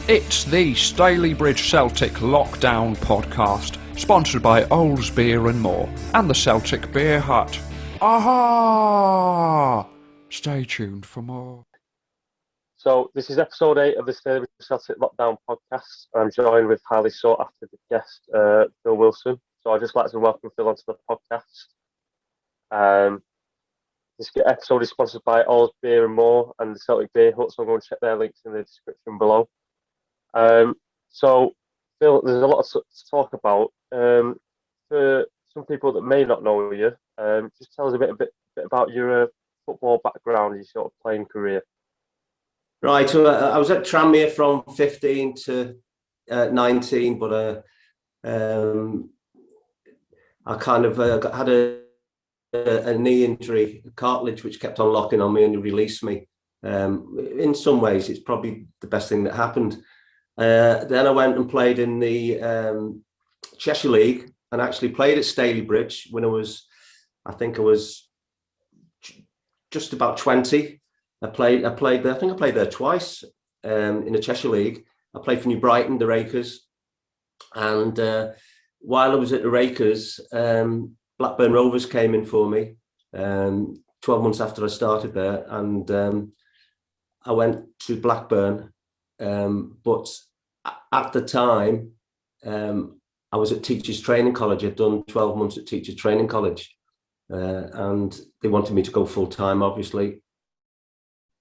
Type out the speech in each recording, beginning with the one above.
It's the Stalybridge Celtic Lockdown Podcast, sponsored by Oles Beer and More and the Celtic Beer Hut. Aha! Stay tuned for more. So this is episode 8 of the Stalybridge Celtic Lockdown Podcast. I'm joined with highly sought after guest Phil Wilson. So I'd just like to welcome Phil onto the podcast. This episode is sponsored by Oles Beer and More and the Celtic Beer Hut, so I'm going to check their links in the description below. So Phil, there's a lot to talk about. For some people that may not know you, just tell us a bit about your football background, your sort of playing career. Right, so I was at Tranmere from 15 to 19, but I kind of had a knee injury, a cartilage, which kept on locking on me and released me. In some ways, it's probably the best thing that happened. Then I went and played in the Cheshire League and actually played at Stalybridge when I think I was just about 20. I played there. I think I played there twice in the Cheshire League. I played for New Brighton, the Rakers, and while I was at the Rakers, Blackburn Rovers came in for me 12 months after I started there, and I went to Blackburn. But at the time, I was at Teachers Training College. I'd done 12 months at Teachers Training College, and they wanted me to go full time, obviously.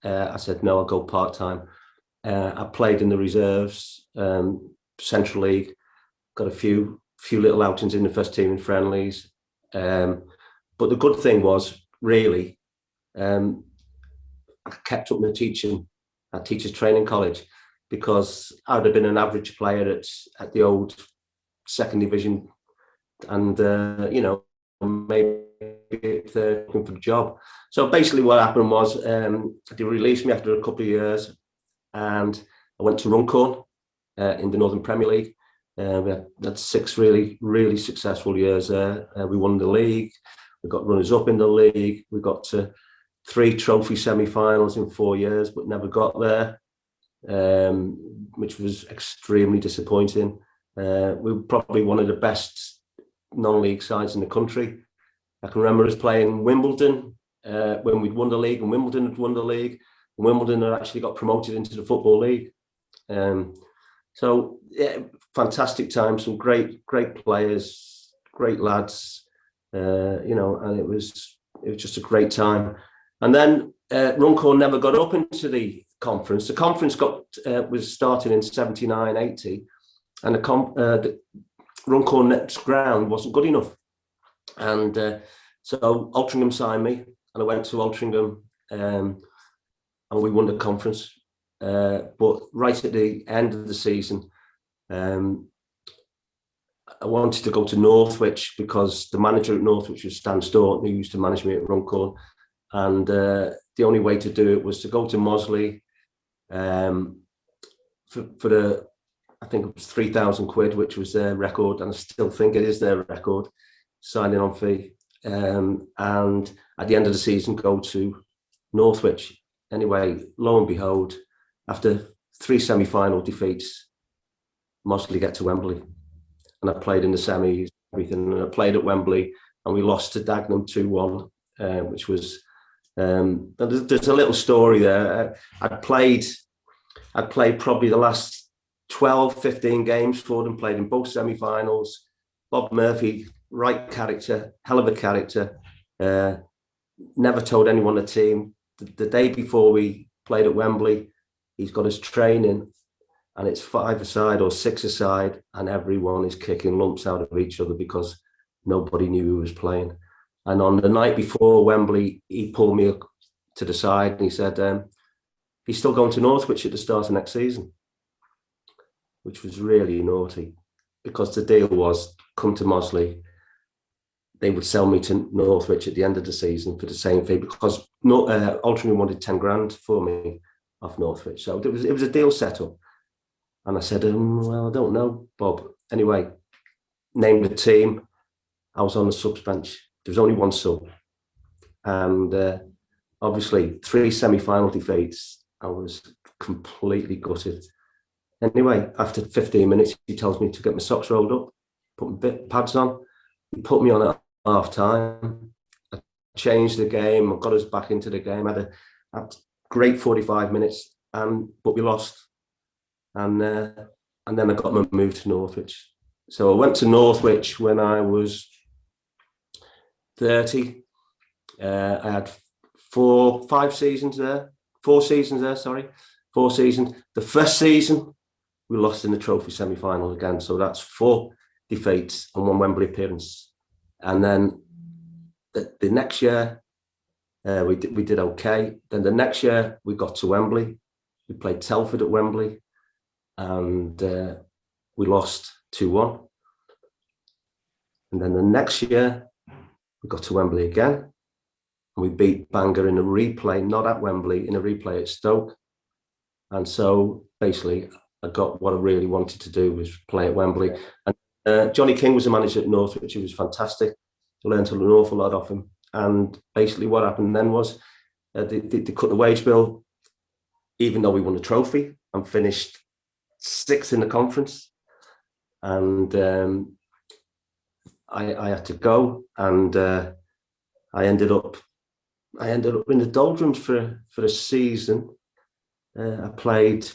I said, no, I'll go part-time. I played in the reserves, Central League, got a few little outings in the first team in friendlies. But the good thing was, really, I kept up my teaching at Teachers Training College, because I would have been an average player at the old second division, and maybe looking for a job. So basically what happened was they released me after a couple of years, and I went to Runcorn in the Northern Premier League. We had 6 really successful years there. We won the league, we got runners up in the league, we got to 3 trophy semi-finals in 4 years, but never got there, which was extremely disappointing. We were probably one of the best non-league sides in the country. I can remember us playing Wimbledon when we'd won the league, and Wimbledon had won the league, and Wimbledon had actually got promoted into the Football League. So yeah, fantastic time, some great players, great lads, and it was just a great time. And then Runcorn never got up into the conference. The conference was started in 79, 80, and the Runcorn ground wasn't good enough. And so Altrincham signed me, and I went to Altrincham, and we won the conference. But right at the end of the season, I wanted to go to Northwich, because the manager at Northwich was Stan Staunton, who used to manage me at Runcorn. And the only way to do it was to go to Mosley for the, I think it was £3,000, which was their record, and I still think it is their record, signing on fee. And at the end of the season, go to Northwich. Anyway, lo and behold, after 3 semi-final defeats, Mosley get to Wembley. And I played in the semis, everything, and I played at Wembley, and we lost to Dagenham 2-1, which was, there's a little story there. I'd played probably the last 12, 15 games for them, played in both semi-finals. Bob Murphy, right character, hell of a character. Never told anyone the team. The day before we played at Wembley, he's got his training, and it's 5-a-side or 6-a-side, and everyone is kicking lumps out of each other because nobody knew who was playing. And on the night before Wembley, he pulled me to the side and he said, he's still going to Northwich at the start of next season, which was really naughty, because the deal was, come to Mosley, they would sell me to Northwich at the end of the season for the same fee, because Altrincham wanted 10 grand for me off Northwich. So it was a deal set up. And I said, well, I don't know, Bob. Anyway, named the team. I was on the subs bench. There was only one sub. And obviously 3 semi-final defeats. I was completely gutted. Anyway, after 15 minutes, he tells me to get my socks rolled up, put my pads on. He put me on at half time. I changed the game. I got us back into the game. I had a great 45 minutes, but we lost. And then I got my move to Northwich. So I went to Northwich when I was 30. I had 4 seasons there. The first season, we lost in the trophy semi-final again. So that's 4 defeats and 1 Wembley appearance. And then the next year, we did okay. Then the next year, we got to Wembley. We played Telford at Wembley, and we lost 2-1. And then the next year, we got to Wembley again, and we beat Bangor in a replay, not at Wembley, in a replay at Stoke. And so basically, I got what I really wanted to do, was play at Wembley. And Johnny King was the manager at Northwich. He was fantastic. I learned an awful lot off him. And basically what happened then was they cut the wage bill, even though we won a trophy and finished 6th in the conference. And I had to go, and I ended up in the doldrums for a season. I played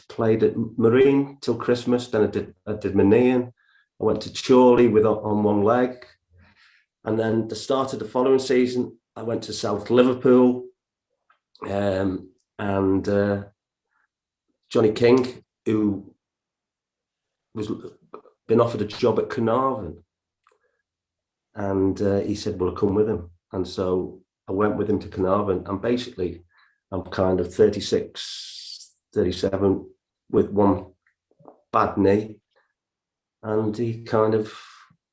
at Marine till Christmas. Then I did my knee-in. I went to Chorley on one leg, and then the start of the following season, I went to South Liverpool, and Johnny King, who was been offered a job at Carnarvon, and he said, "Well, I'll come with him." And so I went with him to Carnarvon, and basically, I'm kind of 36, 37 with one bad knee. And he kind of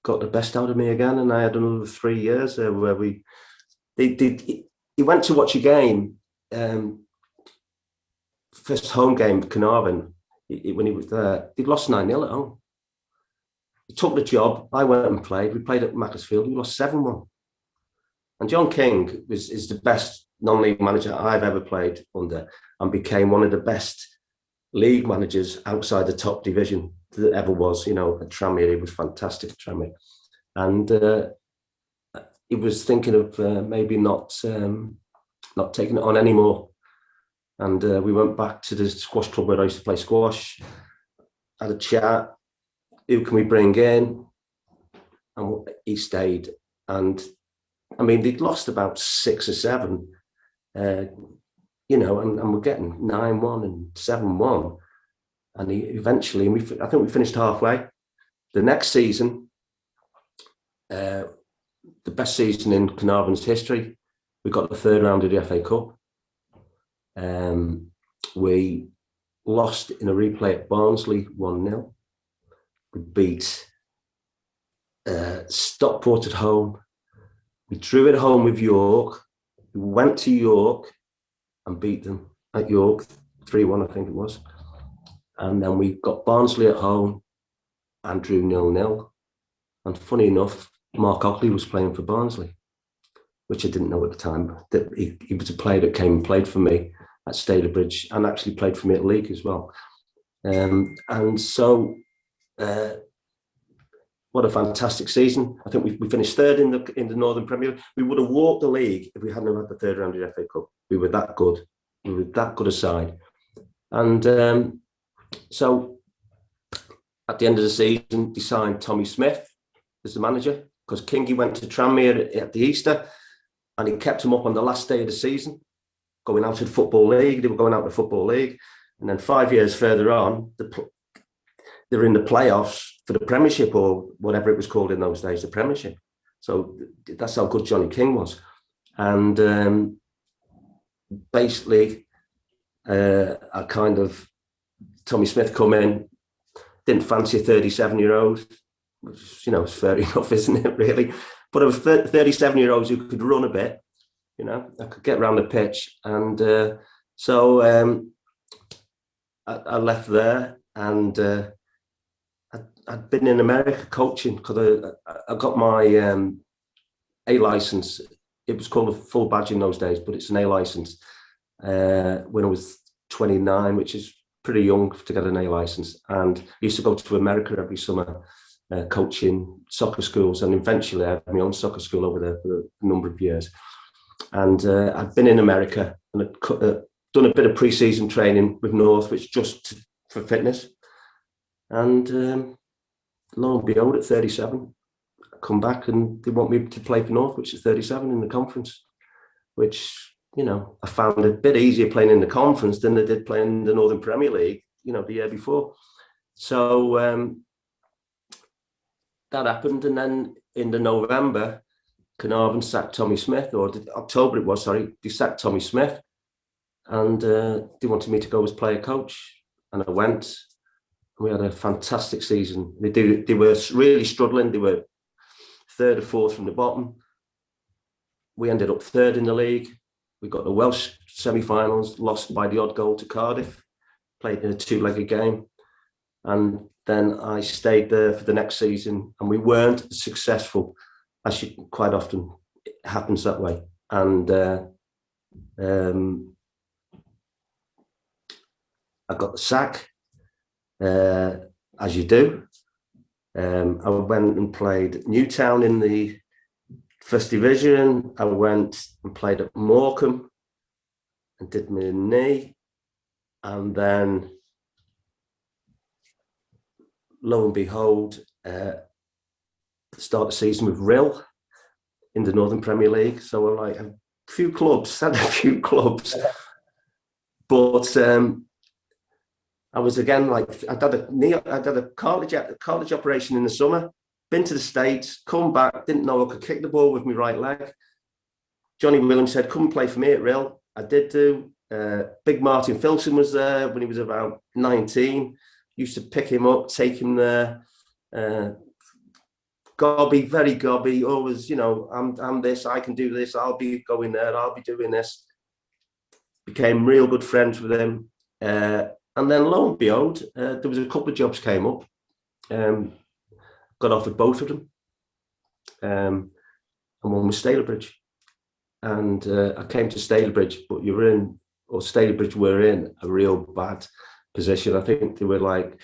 got the best out of me again. And I had another 3 years there where he went to watch a game, first home game at Carnarvon, when he was there. He'd lost 9-0 at home. He took the job. I went and played. We played at Macclesfield. We lost 7-1. And John King is the best non-league manager I've ever played under, and became one of the best league managers outside the top division that ever was. You know, at Tranmere, he was fantastic at Tranmere. And he was thinking of maybe not taking it on anymore. And we went back to the squash club where I used to play squash, had a chat. Who can we bring in? And he stayed. And I mean, they'd lost about 6 or 7, you know, and we're getting 9-1 and 7-1. And he eventually, I think we finished halfway. The next season, the best season in Carnarvon's history, we got the 3rd round of the FA Cup. We lost in a replay at Barnsley 1-0. We beat Stockport at home. We drew at home with York. We went to York and beat them at York 3-1, I think it was. And then we got Barnsley at home and drew 0-0. And funny enough, Mark Ogley was playing for Barnsley, which I didn't know at the time. That he was a player that came and played for me at Stalybridge and actually played for me at League as well. And so, what a fantastic season. I think we finished 3rd in the Northern Premier League. We would have walked the league if we hadn't had the 3rd round of the FA Cup. We were that good. We were that good a side. And so at the end of the season, they signed Tommy Smith as the manager, because Kingy went to Tranmere at the Easter, and he kept him up on the last day of the season, going out to the Football League. They were going out to the Football League. And then 5 years further on, they're in the playoffs for the Premiership, or whatever it was called in those days, the Premiership. So that's how good Johnny King was. And basically, I kind of, Tommy Smith come in, didn't fancy a 37-year-old, which, you know, is fair enough, isn't it, really? But it was 37-year-olds who could run a bit, you know, I could get around the pitch. And so I left there, and I'd been in America coaching, because I got my A license. It was called a full badge in those days, but it's an A license when I was 29, which is pretty young to get an A licence, and I used to go to America every summer, coaching soccer schools, and eventually I had my own soccer school over there for a number of years. And I'd been in America and I'd done a bit of pre-season training with North, which just for fitness. And lo and behold, at 37, I come back and they want me to play for North, which is 37 in the conference, which, you know, I found a bit easier playing in the conference than I did playing in the Northern Premier League, you know, the year before. So that happened. And then in the November, Carnarvon sacked Tommy Smith, or October it was, sorry, they sacked Tommy Smith, and they wanted me to go as player coach. And I went. We had a fantastic season. They were really struggling. They were third or fourth from the bottom. We ended up third in the league. We got the Welsh semi-finals, lost by the odd goal to Cardiff, played in a two-legged game. And then I stayed there for the next season, and we weren't successful. Actually, quite often it happens that way. And I got the sack, as you do. I went and played Newtown in the First Division. I went and played at Morecambe and did my knee. And then, lo and behold, start the season with Rill in the Northern Premier League. So we're like a few clubs, but I was again like I had a cartilage operation in the summer. Been to the States, come back, didn't know I could kick the ball with my right leg. Johnny Williams said, "Come and play for me at Rill." I did do. Big Martin Filson was there when he was about 19. Used to pick him up, take him there. Gobby, very gobby. Always, you know, I'm this. I can do this. I'll be going there. I'll be doing this. Became real good friends with him. And then lo and behold, there was a couple of jobs came up. Got offered both of them. And one was Stalybridge. And I came to Stalybridge, but Stalybridge were in a real bad position. I think they were like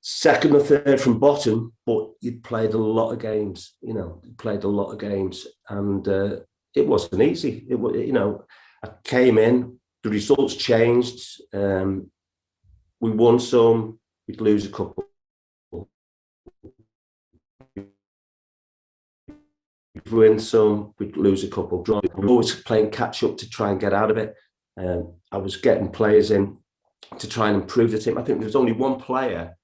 second or third from bottom, but you'd played a lot of games, and it wasn't easy. It was, you know, I came in, the results changed. We won some, we'd lose a couple. We'd win some, we'd lose a couple. We were always playing catch up to try and get out of it. I was getting players in to try and improve the team. I think there was only one player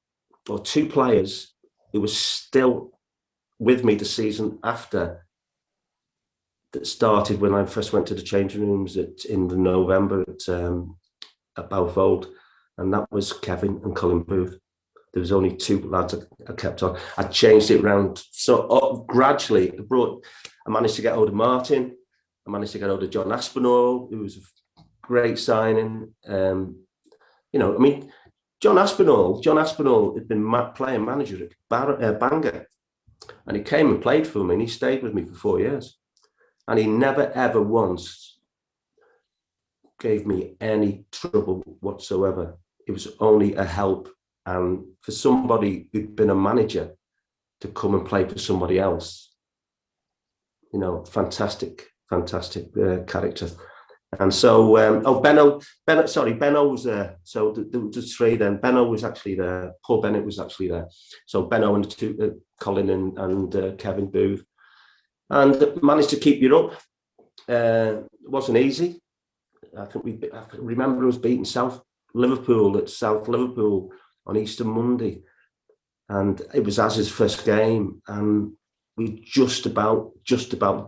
or two players who was still with me the season after that started when I first went to the changing rooms in the November at Balfold, and that was Kevin and Colin Booth. There was only two lads I kept on. I changed it around. So gradually, I managed to get hold of Martin. I managed to get hold of John Aspinall, who was a great signing. You know, I mean, John Aspinall had been playing manager at Bangor, and he came and played for me, and he stayed with me for 4 years. And he never, ever once gave me any trouble whatsoever. It was only a help. And for somebody who'd been a manager to come and play for somebody else, you know, fantastic character. And so, Benno was there. So there was three then. Benno was actually there. Paul Bennett was actually there. So Benno and the two, Colin and Kevin Booth. And managed to keep you up. It wasn't easy. I remember us beating South Liverpool on Easter Monday. And it was Az's first game. And we just about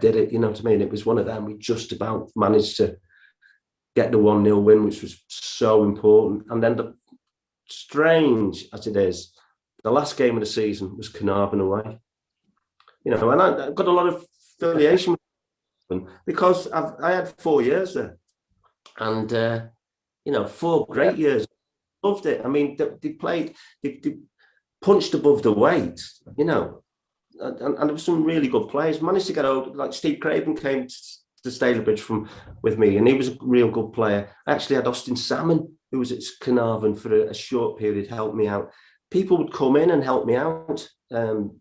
did it, you know what I mean? It was one of them. We just about managed to get the 1-0 win, which was so important. And then, strange as it is, the last game of the season was Carnarvon away. You know, and I got a lot of affiliation with them because I had 4 years there. And, you know, 4 great years. Loved it. I mean, they punched above the weight, you know. And there were some really good players. Managed to get out, like Steve Craven came to Stalybridge with me, and he was a real good player. I actually had Austin Salmon, who was at Carnarvon for a short period, helped me out. People would come in and help me out. And,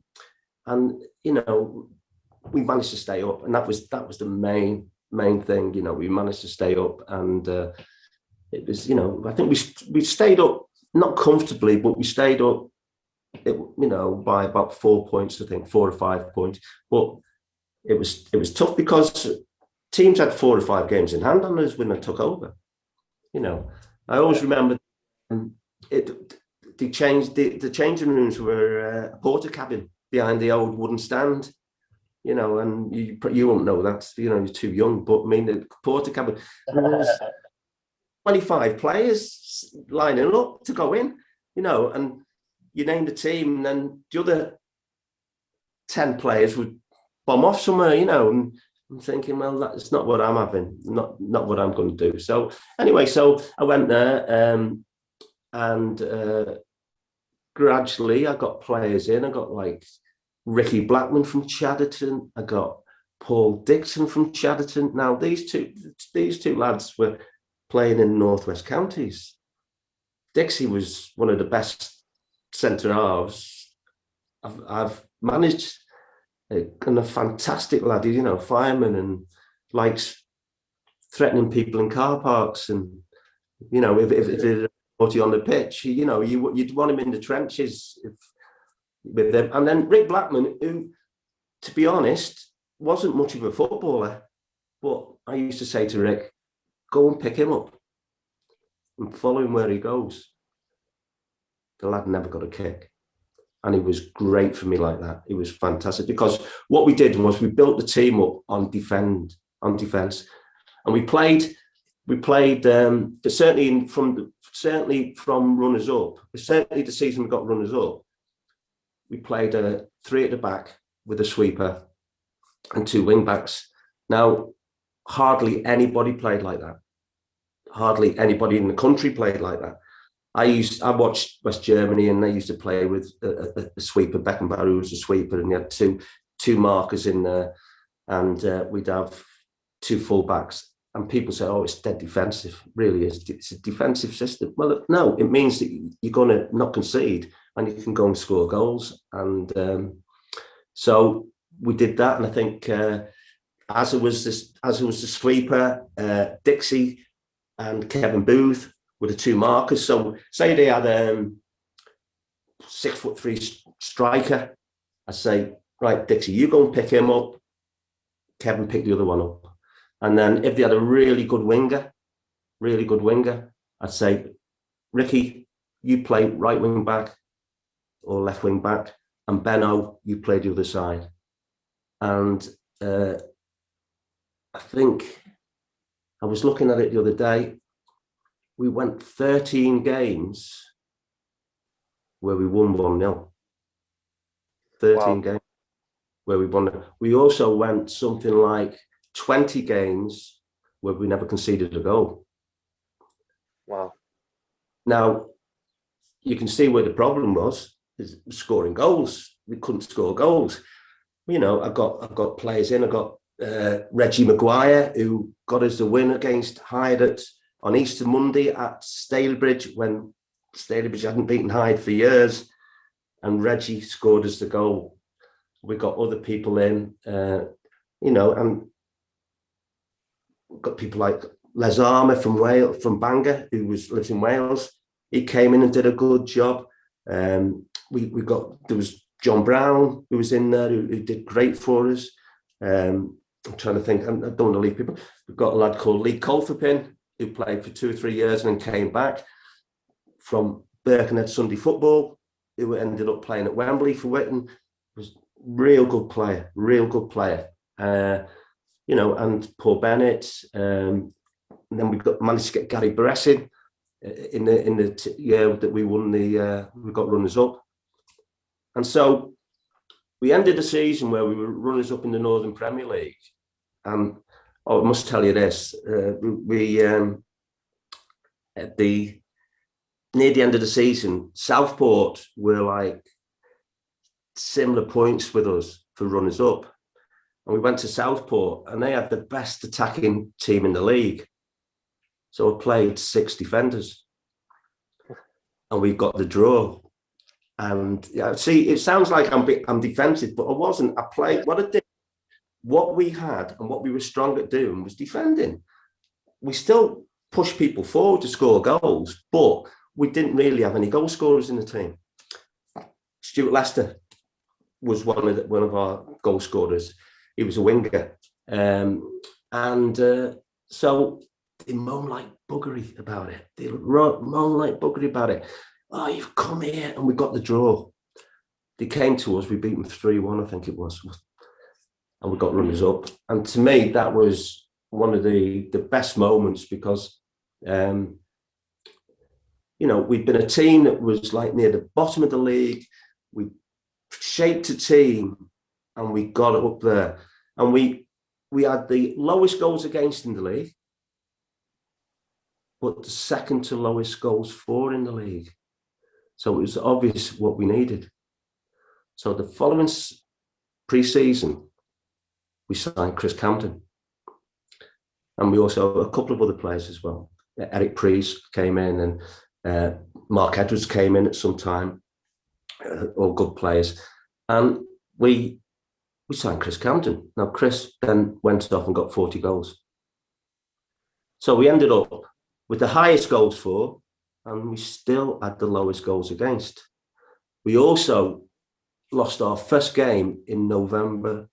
you know, we managed to stay up, and that was the main thing. You know, we managed to stay up, and it was, you know, I think we stayed up, not comfortably, but we stayed up, you know, by about 4 points, I think 4 or 5 points. But it was tough because teams had 4 or 5 games in hand on us when they took over. You know, I always remember they changed the changing rooms were a porter cabin behind the old wooden stand. You know, and you won't know that, you know, you're too young, but I mean, the porter cabin, there was 25 players lining up to go in, you know, and you named the team, and then the other 10 players would bomb off somewhere, you know, and I'm thinking, well, that's not what I'm having, not what I'm going to do. So anyway, so I went there, and gradually I got players in. I got like Ricky Blackman from Chadderton. I got Paul Dixon from Chadderton. Now these two lads were playing in Northwest counties. Dixie was one of the best centre halves I've managed, and a fantastic lad. You know, fireman, and likes threatening people in car parks, and you know, if they put you on the pitch, you know, you'd want him in the trenches with them. And then Rick Blackman, who, to be honest, wasn't much of a footballer, but I used to say to Rick, go and pick him up and follow him where he goes. The lad never got a kick, and he was great for me like that. He was fantastic, because what we did was we built the team up on defence, and we played. But certainly from runners up. Certainly the season we got runners up, we played 3 at the back with a sweeper and 2 wing backs. Now, hardly anybody played like that. Hardly anybody in the country played like that. I watched West Germany, and they used to play with a sweeper. Beckenbauer, who was a sweeper, and you had two markers in there, and we'd have 2 full backs. And people say, "Oh, it's dead defensive." It really is. It's a defensive system. Well, no, it means that you're going to not concede, and you can go and score goals. And so we did that. And I think as it was the sweeper, Dixie and Kevin Booth were the 2 markers. So say they had 6'3" striker, I say, right, Dixie, you go and pick him up. Kevin pick the other one up. And then if they had a really good winger, I'd say, Ricky, you play right wing back or left wing back, and Benno, you play the other side. And I think I was looking at it the other day. We went 13 games where we won 1-0. 13 games where we won. We also went something like 20 games where we never conceded a goal. Wow. Now, you can see where the problem was, is scoring goals. We couldn't score goals. You know, I got players in. I got Reggie Maguire, who got us the win against Hyde on Easter Monday at Stalybridge, when Stalybridge hadn't beaten Hyde for years, and Reggie scored us the goal. We got other people in, you know, and got people like Les Armour from Bangor, who lives in Wales. He came in and did a good job. There was John Brown, who was in there, who did great for us. I'm trying to think, I don't want to leave people. We've got a lad called Lee Colford, who played for 2 or 3 years and then came back from Birkenhead Sunday Football, who ended up playing at Wembley for Witten. Was real good player. You know, and Paul Bennett, and then we managed to get Gary Bressin in the year that we won we got runners up, and so we ended the season where we were runners up in the Northern Premier League. And I must tell you this: at near the end of the season, Southport were like similar points with us for runners up. And we went to Southport, and they had the best attacking team in the league. So I played 6 defenders. and we got the draw. And see, it sounds like I'm defensive, but I wasn't. I played what I did. What we had and what we were strong at doing was defending. We still pushed people forward to score goals, but we didn't really have any goal scorers in the team. Stuart Locke was one of our goal scorers. He was a winger, so they moan like buggery about it. They moan like buggery about it. Oh, you've come here, and we got the draw. They came to us. We beat them 3-1, I think it was, and we got runners up. And to me, that was one of the best moments because, we'd been a team that was like near the bottom of the league. We shaped a team, and we got it up there. And we had the lowest goals against in the league, but the second to lowest goals for in the league. So it was obvious what we needed. So the following pre-season, we signed Chris Camden. And we also a couple of other players as well. Eric Priest came in, and Mark Edwards came in at some time, all good players. And we signed Chris Camden. Now, Chris then went off and got 40 goals. So we ended up with the highest goals for, and we still had the lowest goals against. We also lost our first game in November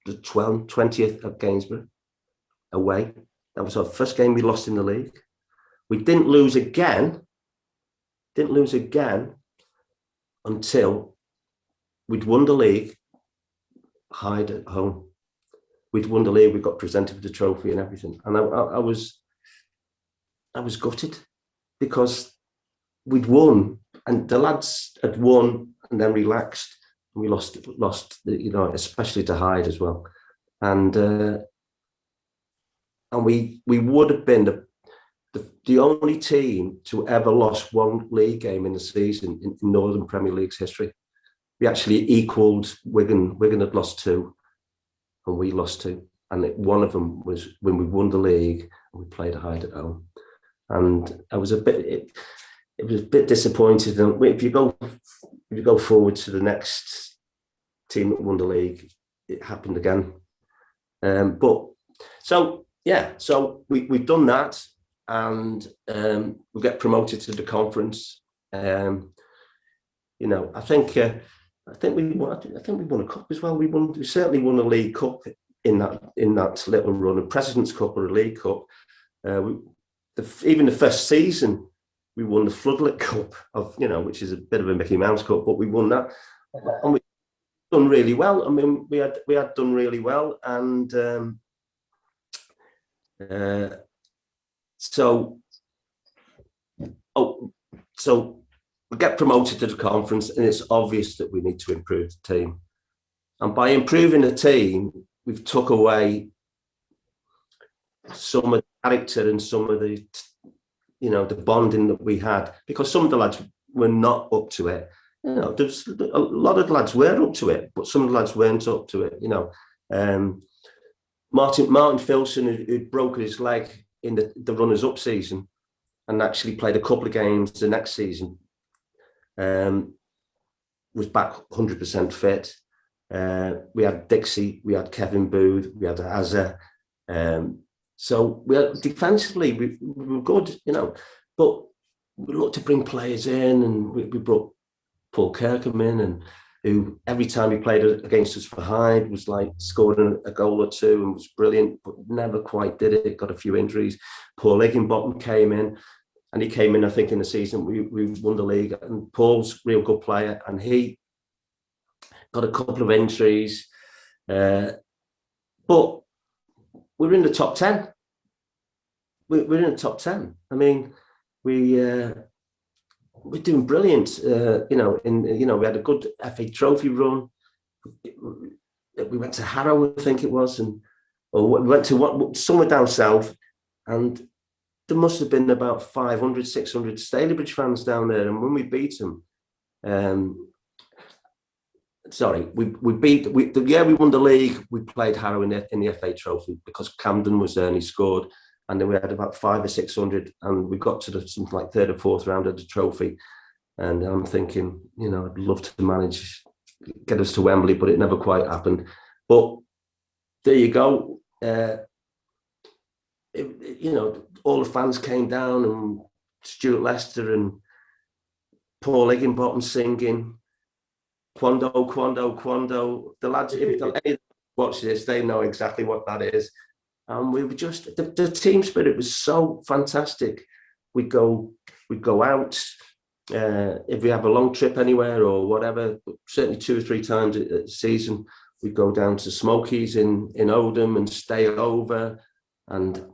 the 20th at Gainsborough, away. That was our first game we lost in the league. We didn't lose again until we'd won the league, Hyde at home. We'd won the league, we got presented with the trophy and everything. And I was gutted because we'd won and the lads had won and then relaxed. And we lost, especially to Hyde as well. And we would have been the only team to ever lost one league game in the season in Northern Premier League's history. We actually equalled Wigan. Wigan had lost 2 and we lost 2. And one of them was when we won the league and we played a Hyde at home. And I was it was a bit disappointed. And if you go forward to the next team that won the league, it happened again. So we've done that, and we get promoted to the conference. I think we won a cup as well. We certainly won a League Cup in that little run, a President's Cup or a League Cup. Even the first season, we won the Floodlit Cup which is a bit of a Mickey Mouse Cup, but we won that, and we done really well. I mean, we had done really well, and so we get promoted to the conference, and it's obvious that we need to improve the team. And by improving the team, we've took away some of the character and some of the, the bonding that we had, because some of the lads were not up to it. There's a lot of the lads were up to it, but some of the lads weren't up to it. Martin Filson, who'd broken his leg in the runners-up season and actually played a couple of games the next season, was back 100% fit. We had Dixie, we had Kevin Booth, we had Azza. So we had, defensively, we were good, but we looked to bring players in, and we brought Paul Kirkham in, and who every time he played against us for Hyde was like scoring a goal or two and was brilliant, but never quite did it. Got a few injuries. Paul Higginbottom came in, and he came in, I think, in the season we won the league. And Paul's a real good player, and he got a couple of injuries. But we're in the top 10. We're in the top 10. I mean, we're doing brilliant. We had a good FA Trophy run. We went to Harrow, I think it was, we went to somewhere down south, and there must have been about 500, 600 Stalybridge fans down there. And when we beat them, the year we won the league, we played Harrow in the FA Trophy because Camden was there and he scored. And then we had about 500 or 600, and we got to something like third or fourth round of the trophy. And I'm thinking, I'd love to manage, get us to Wembley, but it never quite happened. But there you go. All the fans came down, and Stuart Lester and Paul Higginbottom singing Quando, Quando, Quando. The lads, if they watch this, they know exactly what that is. And we were just, the team spirit was so fantastic. We'd go out, if we have a long trip anywhere or whatever, certainly 2 or 3 times a season, we'd go down to Smokies in Oldham and stay over. And,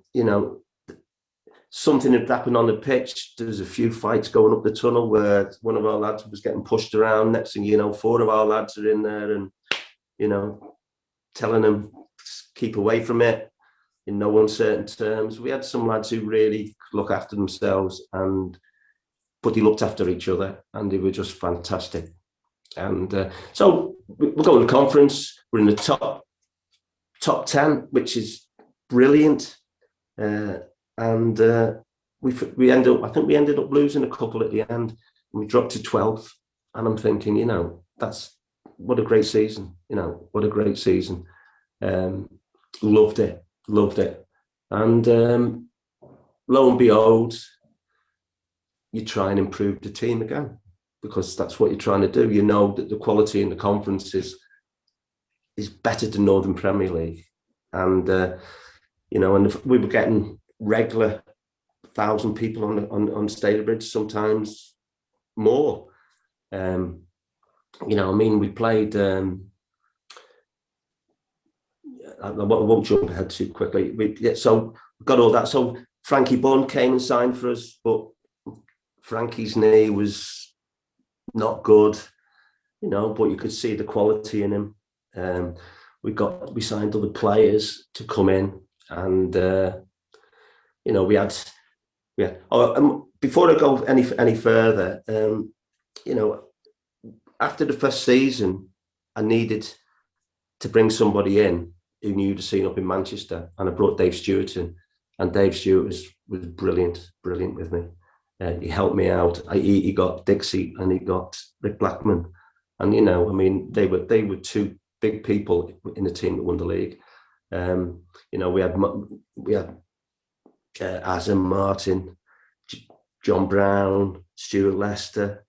something had happened on the pitch. There was a few fights going up the tunnel where one of our lads was getting pushed around. Next thing you know, 4 of our lads are in there and, telling them, keep away from it in no uncertain terms. We had some lads who really look after themselves, but they looked after each other, and they were just fantastic. And so we're going to conference. We're in the top 10, which is brilliant. And we ended up losing a couple at the end, and we dropped to 12th. And I'm thinking, that's what a great season. What a great season. Loved it. And lo and behold, you try and improve the team again, because that's what you're trying to do. You know that the quality in the conference is better than Northern Premier League, and and we were getting regular 1,000 people on Stalybridge, sometimes more. We played. I won't jump ahead too quickly. So we got all that. So Frankie Bunn came and signed for us, but Frankie's knee was not good, but you could see the quality in him. We signed other players to come in, and before I go any further, after the first season, I needed to bring somebody in who knew the scene up in Manchester, and I brought Dave Stewart in, and Dave Stewart was brilliant with me. He helped me out. He got Dixie and he got Rick Blackman, and they were 2 big people in the team that won the league. We had Azam Martin, John Brown, Stuart Lester,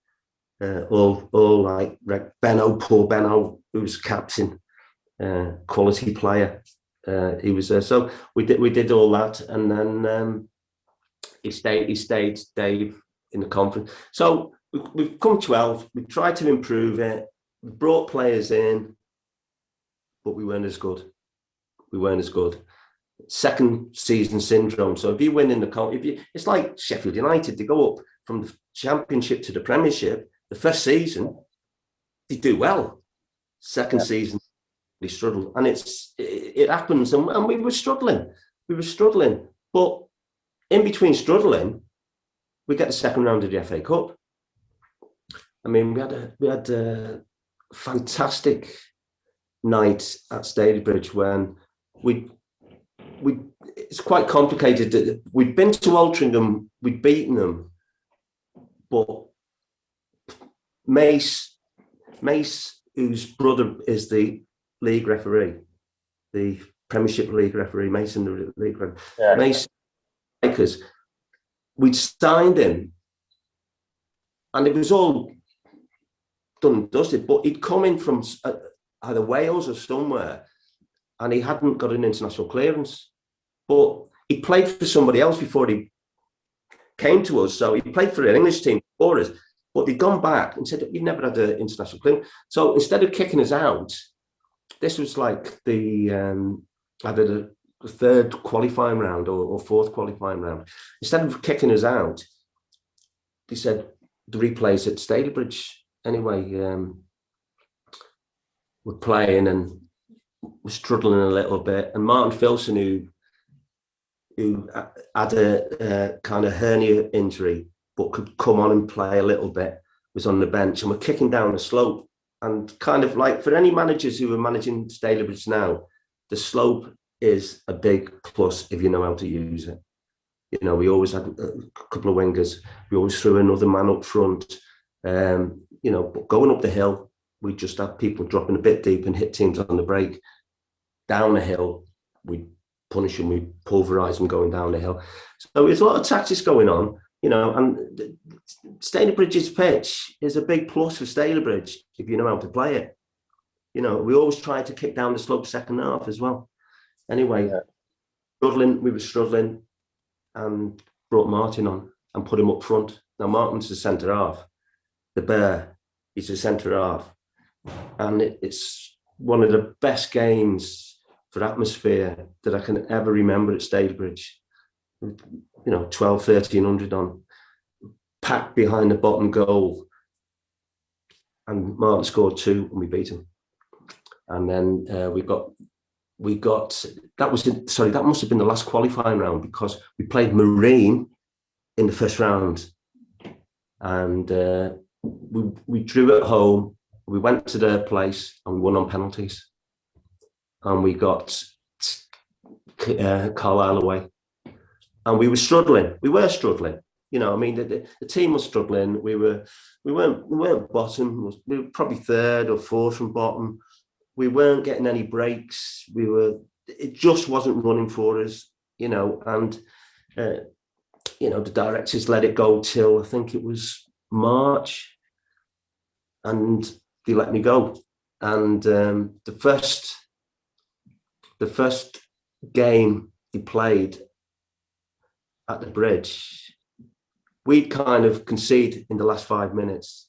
all like Paul Benno, who was captain, quality player. He was there, so we did all that, and then he stayed Dave in the conference. So we've come 12. We tried to improve it. We brought players in, but we weren't as good. Second season syndrome. So if you win in the it's like Sheffield United. They go up from the Championship to the Premiership. The first season, they do well. Second season, they struggle, and it happens. And we were struggling. But in between struggling, we get the second round of the FA Cup. I mean, we had a fantastic night at Stalybridge when it's quite complicated. We'd been to Altrincham, we'd beaten them, but Mace, whose brother is the league referee, the Premiership League referee, Mason, the league referee, Mace, because we'd signed him, and it was all done and dusted, but he'd come in from either Wales or somewhere, and he hadn't got an international clearance, but he played for somebody else before he came to us. So he played for an English team before us, but they'd gone back and said, "You've never had an international clearance." So instead of kicking us out, this was like the either the 3rd qualifying round or 4th qualifying round. Instead of kicking us out, they said the replays at Stalybridge. Anyway, we're playing and we're struggling a little bit. And Martin Filson, who had a kind of hernia injury, but could come on and play a little bit, was on the bench, and we're kicking down the slope. And kind of like for any managers who are managing Stalybridge now, the slope is a big plus if you know how to use it. We always had a couple of wingers. We always threw another man up front. But going up the hill, we just had people dropping a bit deep and hit teams on the break. Down the hill, we punish them, we pulverise them going down the hill. So there's a lot of tactics going on, and Stalybridge's pitch is a big plus for Stalybridge if you know how to play it. We always try to kick down the slope second half as well. Anyway, we were struggling and brought Martin on and put him up front. Now, Martin's the centre half. The Bear, he's a centre half. And it's one of the best games for atmosphere that I can ever remember at Stalybridge. 1,200-1,300 on, packed behind the bottom goal. And Martin scored 2 and we beat him. And then that must have been the last qualifying round, because we played Marine in the first round. And we drew at home. We went to their place and we won on penalties. And we got Carlisle away. And we were struggling. The team was struggling. We weren't bottom. We were probably third or fourth from bottom. We weren't getting any breaks. It just wasn't running for us, and the directors let it go till I think it was March, and they let me go. And the first game they played at the Bridge, we'd kind of concede in the last 5 minutes,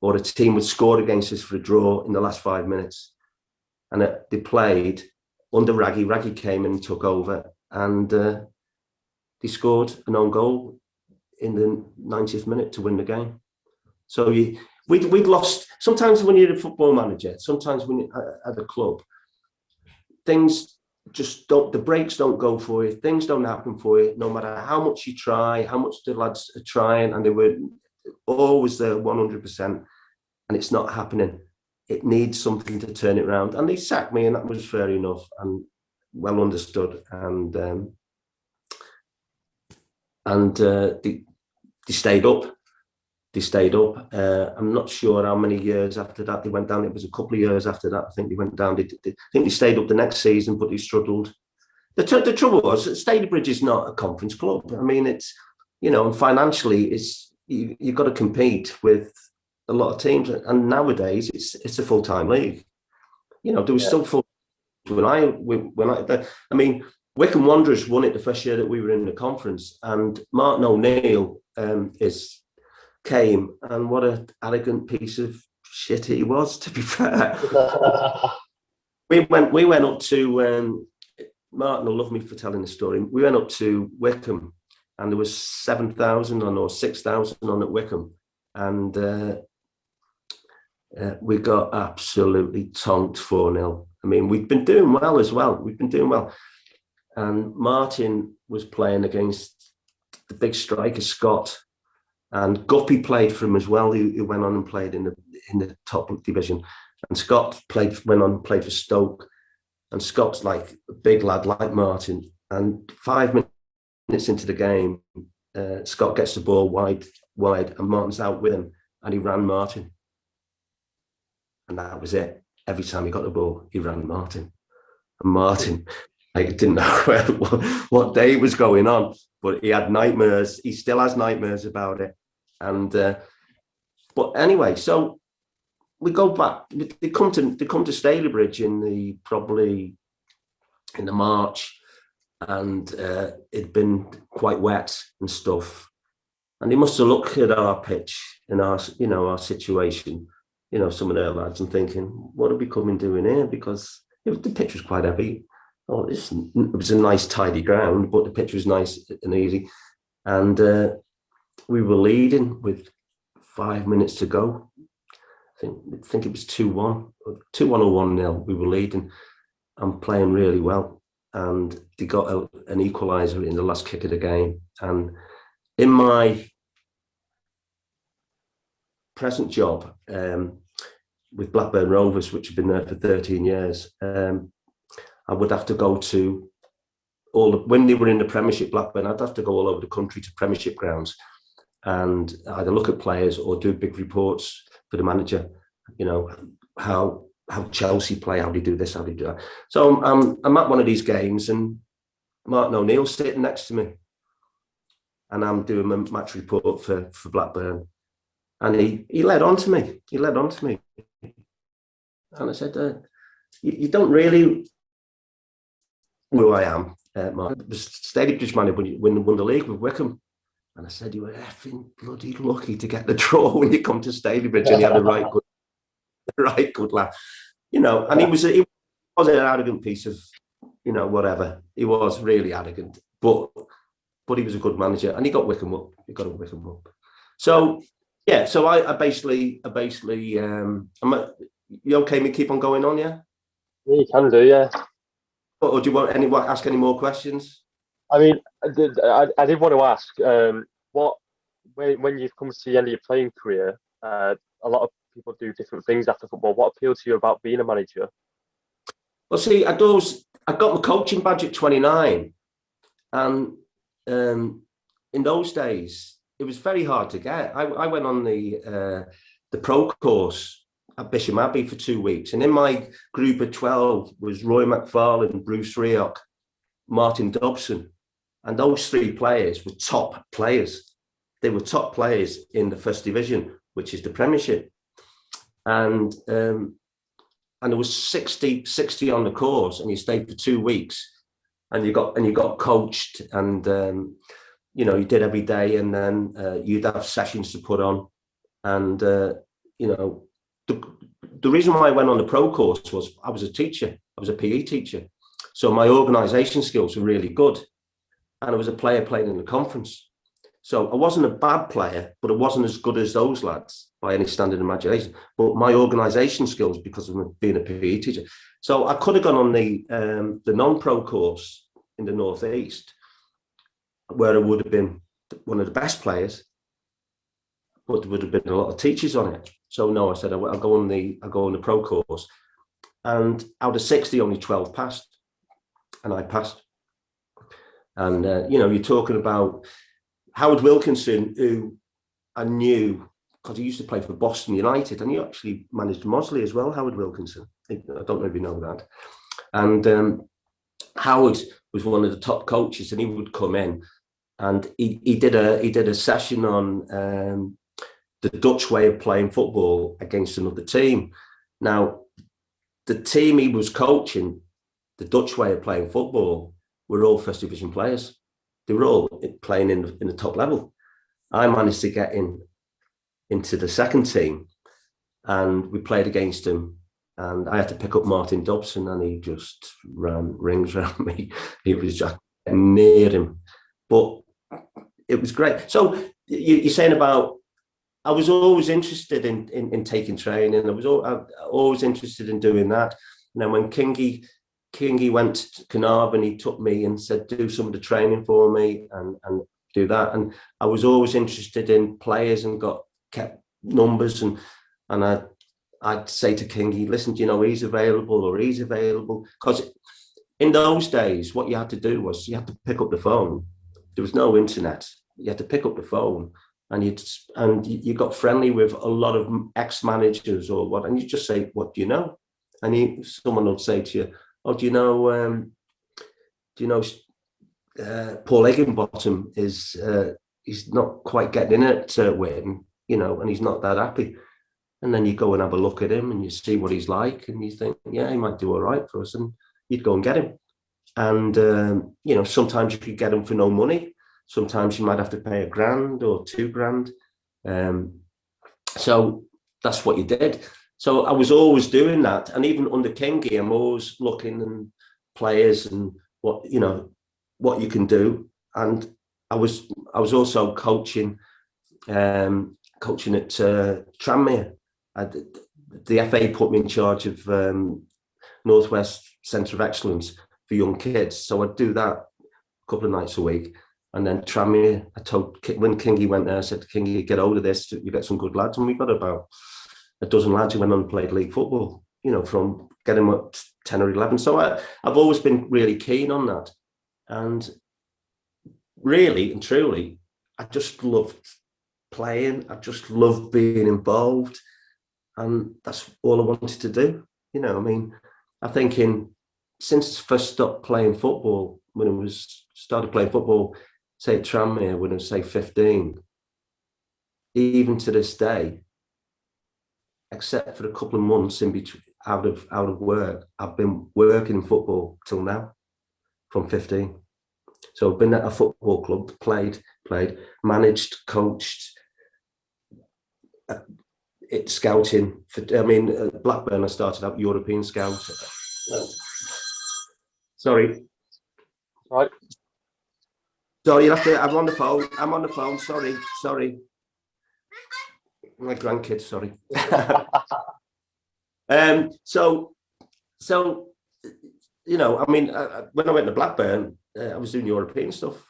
or a team would score against us for a draw in the last 5 minutes. And they played under Raggy. Raggy came in and took over, and they scored an own goal in the 90th minute to win the game. So we'd lost. Sometimes when you're a football manager, sometimes when you're at a club, things just don't, the breaks don't go for you, things don't happen for you, no matter how much you try, how much the lads are trying, and they were always there 100%, and it's not happening. It needs something to turn it around. And they sacked me, and that was fair enough and well understood. And they stayed up. I'm not sure how many years after that they went down. It was a couple of years after that, I think they went down. I think they stayed up the next season, but they struggled. The trouble was, Stalybridge is not a conference club. I mean, it's, and financially, you've got to compete with a lot of teams, and nowadays it's a full-time league. There was still full when Wycombe Wanderers won it the first year that we were in the conference, and Martin O'Neill came, and what an arrogant piece of shit he was, to be fair. we went up to Martin will love me for telling the story. We went up to Wycombe, and there was 7,000 on or 6,000 on at Wycombe, and we got absolutely tonked 4-0. We'd been doing well as well. And Martin was playing against the big striker, Scott, and Guppy played for him as well, who went on and played in the top division. And Scott went on and played for Stoke. And Scott's like a big lad like Martin. And 5 minutes into the game, Scott gets the ball wide, and Martin's out with him, and he ran Martin. And that was it. Every time he got the ball, he ran Martin. And Martin, I didn't know what day was going on, but he had nightmares. He still has nightmares about it. And but anyway, so we go back. They come to Stalybridge in the March, and it'd been quite wet and stuff. And they must have looked at our pitch and our situation. Some of their lads, and thinking, what are we coming doing here? Because the pitch was quite heavy. It was a nice, tidy ground, but the pitch was nice and easy. And we were leading with 5 minutes to go. I think it was 2-1 or 1-0. We were leading and playing really well. And they got an equaliser in the last kick of the game. And in my present job with Blackburn Rovers, which had been there for 13 years, I would have to go to when they were in the Premiership, Blackburn, I'd have to go all over the country to Premiership grounds and either look at players or do big reports for the manager. You know, how Chelsea play, how do you do this, how do you do that. So I'm at one of these games, and Martin O'Neill's sitting next to me, and I'm doing my match report for Blackburn, and he led on to me. And I said, you don't really know who I am, Mark. The Stalybridge manager when you won the league with Wickham. And I said, you were effing bloody lucky to get the draw when you come to Stalybridge, and he had a right good laugh. You know, and he was an arrogant piece of, you know, whatever. He was really arrogant, but he was a good manager, and he got Wickham up. So yeah, so I basically you okay me keep on going on, yeah? Yeah, you can do, yeah. Or do you want ask any more questions? I mean, I did want to ask, when you've come to the end of your playing career, a lot of people do different things after football. What appealed to you about being a manager? Well, see, I got my coaching badge at 29, and in those days it was very hard to get. I went on the pro course at Bishop Abbey for 2 weeks, and in my group of 12 was Roy McFarlane, Bruce Rioch, Martin Dobson, and those three players were top players. They were top players in the First Division, which is the Premiership, and there was 60 on the course, and you stayed for 2 weeks, and you got coached, and you know, you did every day, and then you'd have sessions to put on, and you know. The reason why I went on the pro course was I was a teacher. I was a PE teacher. So my organisation skills were really good. And I was a player playing in the conference. So I wasn't a bad player, but I wasn't as good as those lads by any standard imagination. But my organisation skills, because of being a PE teacher. So I could have gone on the non-pro course in the North East, where I would have been one of the best players, but there would have been a lot of teachers on it. So no, I said I'll go on the pro course, and out of 60, only 12 passed, and I passed. And you know, you're talking about Howard Wilkinson, who I knew because he used to play for Boston United, and he actually managed Mosley as well. Howard Wilkinson, I don't know if you know that. And Howard was one of the top coaches, and he would come in, and he did a session on the Dutch way of playing football against another team. Now, the team he was coaching, the Dutch way of playing football, were all First Division players. They were all playing in the top level. I managed to get into the second team, and we played against him, and I had to pick up Martin Dobson, and he just ran rings around me. He was just near him, but it was great. So you're saying about, I was always interested in taking training. I was always interested in doing that. And then when Kingy went to Carnarvon, he took me and said, do some of the training for me and do that. And I was always interested in players and kept numbers. And I'd say to Kingy, listen, you know, he's available. Because in those days, what you had to do was you had to pick up the phone. There was no internet. You had to pick up the phone. And you got friendly with a lot of ex-managers or what, and you just say, what do you know? And someone would say to you, oh, do you know Paul Higginbottom he's not quite getting in at Witten, you know, and he's not that happy. And then you go and have a look at him and you see what he's like, and you think, yeah, he might do all right for us, and you'd go and get him. And you know, sometimes you could get him for no money. Sometimes you might have to pay $1,000 or $2,000. So that's what you did. So I was always doing that. And even under Kingy, I'm always looking at players and what you can do. And I was also coaching at Tranmere. The FA put me in charge of Northwest Centre of Excellence for young kids. So I'd do that a couple of nights a week. And then Tranmere, when Kingy went there, I said to Kingy, get hold of this, you get some good lads. And we got about a dozen lads who went on and played league football, you know, from getting up 10 or 11. So I've always been really keen on that. And really and truly, I just loved playing. I just loved being involved, and that's all I wanted to do. You know, I mean, I think since I first stopped playing football, when I started playing football, say at Tranmere, when I was say 15, even to this day, except for a couple of months in between out of work, I've been working in football till now, from 15. So I've been at a football club, played, managed, coached, scouting. Blackburn, I started out European scout. Sorry. Right. Sorry, you have to. I'm on the phone. Sorry. My grandkids. Sorry. So you know, I mean, when I went to Blackburn, I was doing European stuff,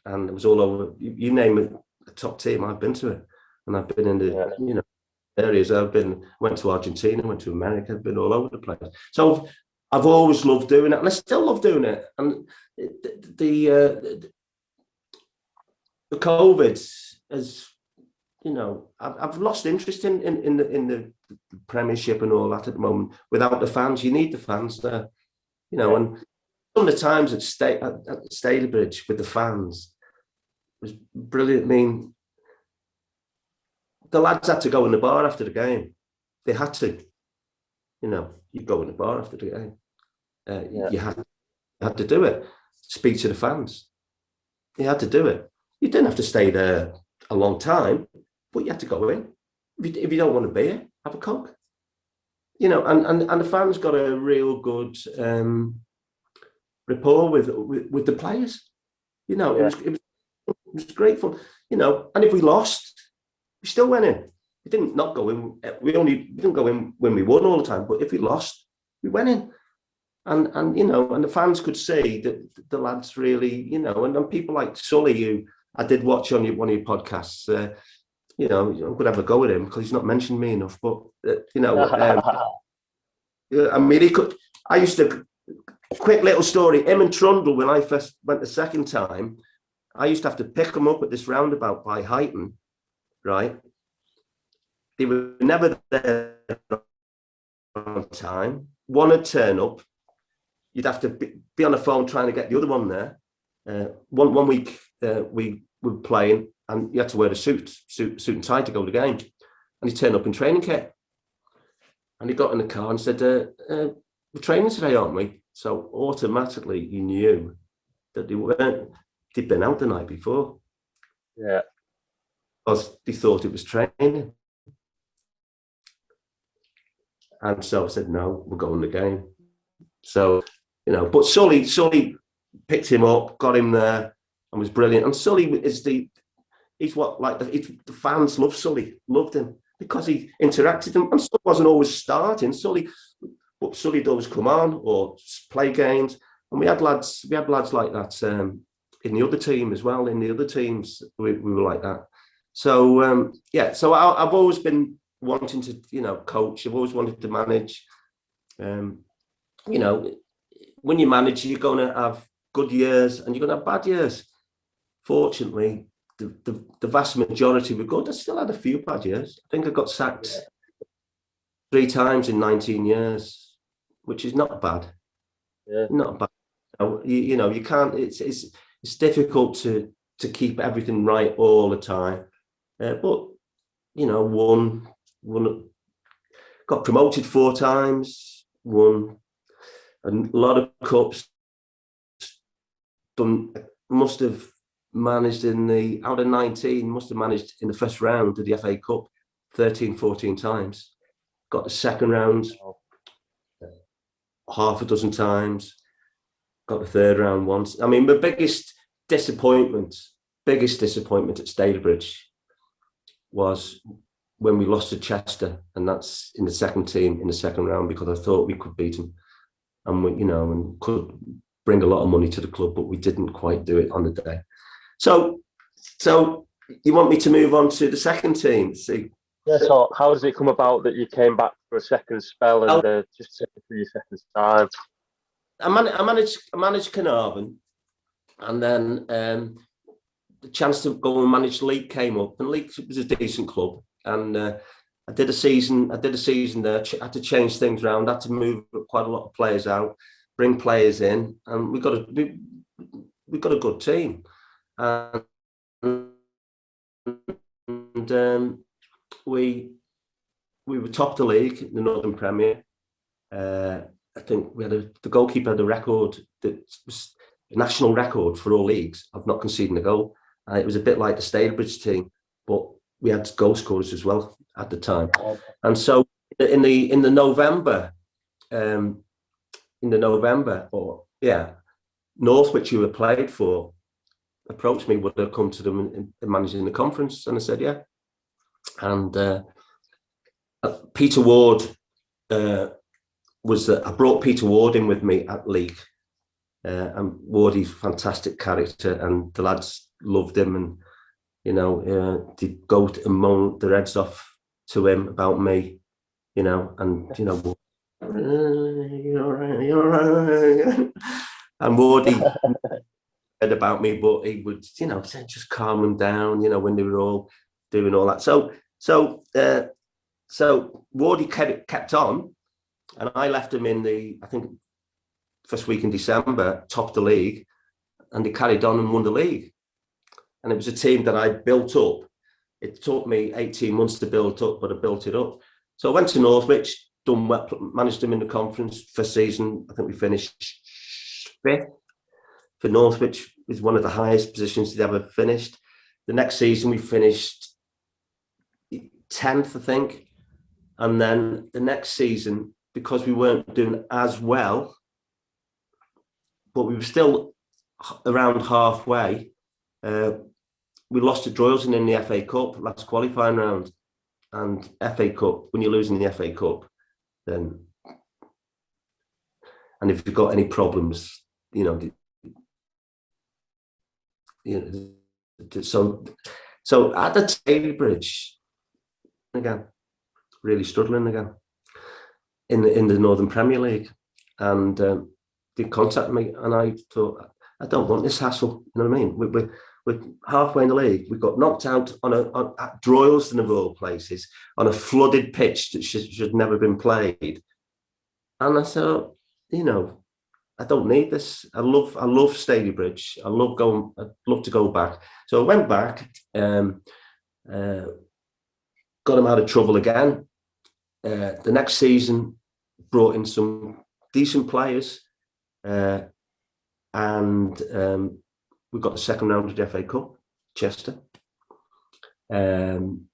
and it was all over. You name it, a top team, I've been to it, and I've been in the you know areas. Went to Argentina, went to America, I've been all over the place. So I've always loved doing it, and I still love doing it. And the COVID has, you know, I've lost interest in the Premiership and all that at the moment. Without the fans, you need the fans there, you know. And some of the times at Stalybridge with the fans was brilliant. I mean, the lads had to go in the bar after the game. They had to, you know. You go in the bar after the game. You had to do it. Speak to the fans. You had to do it. You didn't have to stay there a long time, but you had to go in. If you don't want to be here, have a Coke. You know, and the fans got a real good rapport with the players. You know, it was great fun. You know, and if we lost, we still went in. We didn't not go in. We didn't go in when we won all the time. But if we lost, we went in. And you know, and the fans could see that the lads really, you know, and people like Sully, who I did watch on one of your podcasts. You know, I'm going to have a go at him because he's not mentioned me enough. But you know, I mean, he could. I used to. Quick little story. Him and Trundle, when I first went the second time, I used to have to pick them up at this roundabout by Highton, right? They were never there on time. One would turn up. You'd have to be on the phone trying to get the other one there. One week we were playing, and you had to wear a suit and tie to go to the game. And he turned up in training kit. And he got in the car and said, "We're training today, aren't we?" So automatically you knew that they'd been out the night before. Yeah. Because they thought it was training. And so I said, "No, we're going to the game." So, you know, but Sully picked him up, got him there, and was brilliant. And Sully the fans love Sully, loved him because he interacted them. And Sully wasn't always starting. But Sully'd always come on or play games. And we had lads like that in the other team as well. In the other teams, we were like that. So so I've always been wanting to, you know, coach. I've always wanted to manage. You know, when you manage, you're going to have good years and you're going to have bad years. Fortunately, the vast majority were good. I still had a few bad years. I think I got sacked 3 times in 19 years, which is not bad. Yeah. Not bad. You know, you can't. It's difficult to keep everything right all the time. But you know, won, got promoted 4 times, won a lot of cups. Must have managed out of 19, must have managed in the first round of the FA Cup 13, 14 times. Got the second round half a dozen times. Got the third round once. I mean, the biggest disappointment at Stalybridge was when we lost to Chester, and that's in the second team in the second round, because I thought we could beat them, and we, you know, and could bring a lot of money to the club, but we didn't quite do it on the day. So you want me to move on to the second team? See. Yeah. So how does it come about that you came back for a second spell and just take it for your second time? I managed Carnarvon, and then the chance to go and manage Leek came up, and Leek was a decent club, and I did a season there. Had to change things around. Had to move quite a lot of players out, bring players in, and we got a good team. And we were top of the league in the Northern Premier. I think the goalkeeper had a record that was a national record for all leagues of not conceding a goal. It was a bit like the Stalybridge team, but we had goal scorers as well at the time. And so in the November, Northwich, who were played for, approached me, would I come to them and manage in the conference? And I said, yeah. And Peter Ward I brought Peter Ward in with me at League. And Wardy's a fantastic character, and the lads loved him, and they'd go and moan their heads off to him about me, and you're right. And Wardy said about me, but he would, say, just calm them down, when they were all doing all that. So Wardy kept on, and I left him in I think first week in December, top the league, and they carried on and won the league. And it was a team that I built up. It took me 18 months to build up, but I built it up. So I went to Northwich, done well, managed them in the conference. First season, I think we finished 5th. For Northwich, it was one of the highest positions they'd ever finished. The next season, we finished 10th, I think. And then the next season, because we weren't doing as well, but we were still around halfway, we lost to Droylsden in the FA Cup, last qualifying round. And FA Cup, when you're losing the FA Cup, then, and if you've got any problems, so at the Stalybridge, again, really struggling again in the Northern Premier League, and they contacted me, and I thought, I don't want this hassle. You know what I mean? We're halfway in the league. We got knocked out at Droylsden of all places on a flooded pitch that should never been played. And I thought, I don't need this. I love Stalybridge. I'd love to go back. So I went back, got him out of trouble again. The next season brought in some decent players, and we got the second round of the FA Cup, Chester, and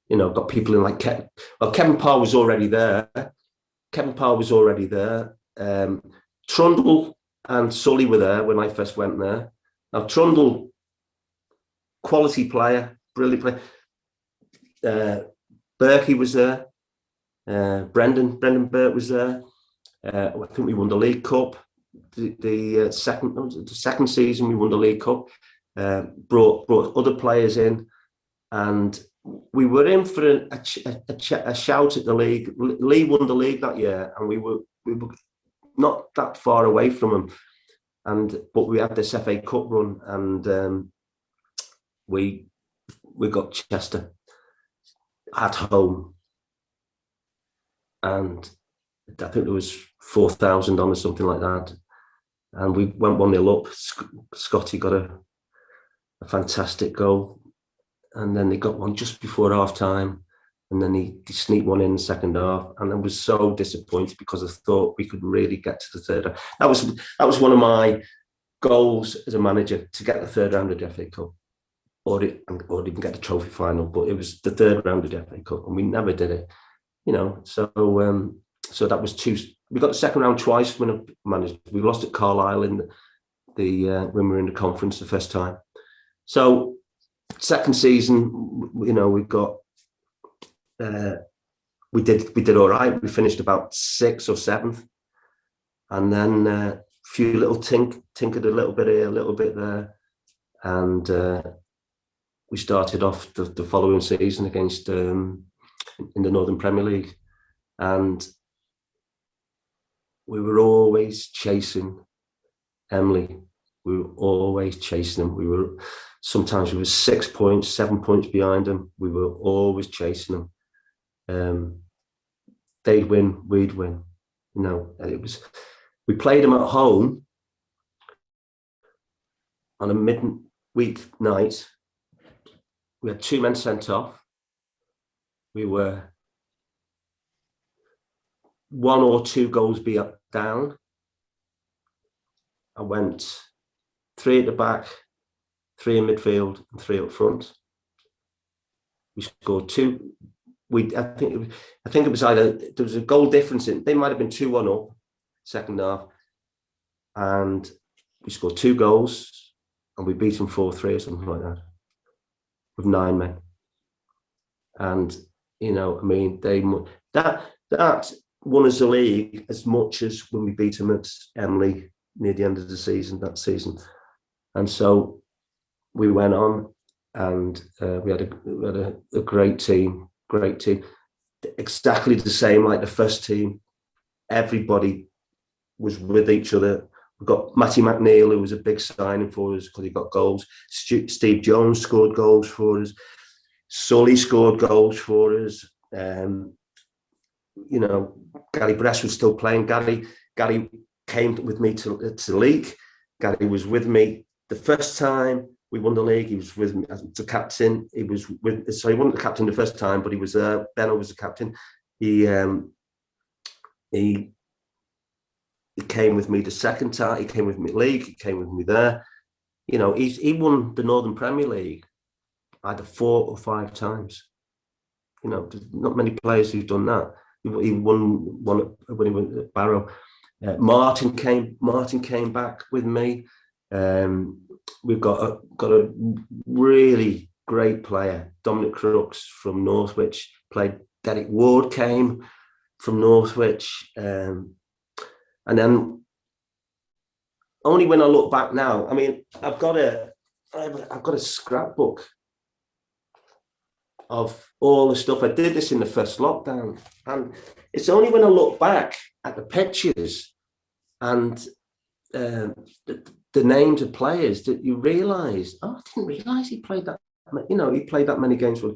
got people in like Kevin Parr was already there. Trundle and Sully were there when I first went there. Now Trundle, quality player, brilliant player. Berkey was there. Brendan Burke was there. I think we won the League Cup. The second season we won the League Cup. Brought other players in, and we were in for a shout at the league. Lee won the league that year, and we were not that far away from them. But we had this FA Cup run, and we got Chester at home, and I think there was 4,000 on or something like that, and we went 1-0 up. Scotty got a fantastic goal, and then they got one just before half time, and then he sneaked one in the second half, and I was so disappointed because I thought we could really get to the third. That was one of my goals as a manager, to get the third round of the FA Cup, or even get the trophy final, but it was the third round of the FA Cup, and we never did it. So that was two. We got the second round twice when I managed. We lost at Carlisle in when we were in the conference the first time. So second season, we got we did all right. We finished about 6th or 7th, and then a few little tinkered a little bit here, a little bit there, and we started off the following season against in the Northern Premier League, and we were always chasing Emily We were always chasing them. Sometimes we were 6 points, 7 points behind them. We were always chasing them. They'd win, we'd win. We played them at home on a midweek night. We had 2 men sent off. We were 1 or 2 goals down. I went 3 at the back, 3 in midfield, and 3 up front. We scored 2. I think it was either there was a goal difference in. They might have been 2-1 up, second half, and we scored 2 goals, and we beat them 4-3 or something like that, with 9 men. And that won us the league as much as when we beat them at Emley near the end of the season, that season. And so we went on, and we had a great team, exactly the same like the first team. Everybody was with each other. We've got Matty McNeil, who was a big signing for us because he got goals. Steve Jones scored goals for us. Sully scored goals for us. Gary Bress was still playing. Gary came with me to the league. Gary was with me the first time we won the league. He was with me as the captain. He wasn't the captain the first time, but he was there. Benno was the captain. He came with me the second time. He came with me league. He came with me there. He won the Northern Premier League either 4 or 5 times. There's not many players who've done that. He won one when he went to Barrow. Martin came back with me. We've got a really great player, Dominic Crooks from Northwich. Played. Derek Ward came from Northwich, and then only when I look back now, I mean, I've got a scrapbook of all the stuff. I did this in the first lockdown, and it's only when I look back at the pictures and the names of players that you realise, I didn't realise he played that. He played that many games for.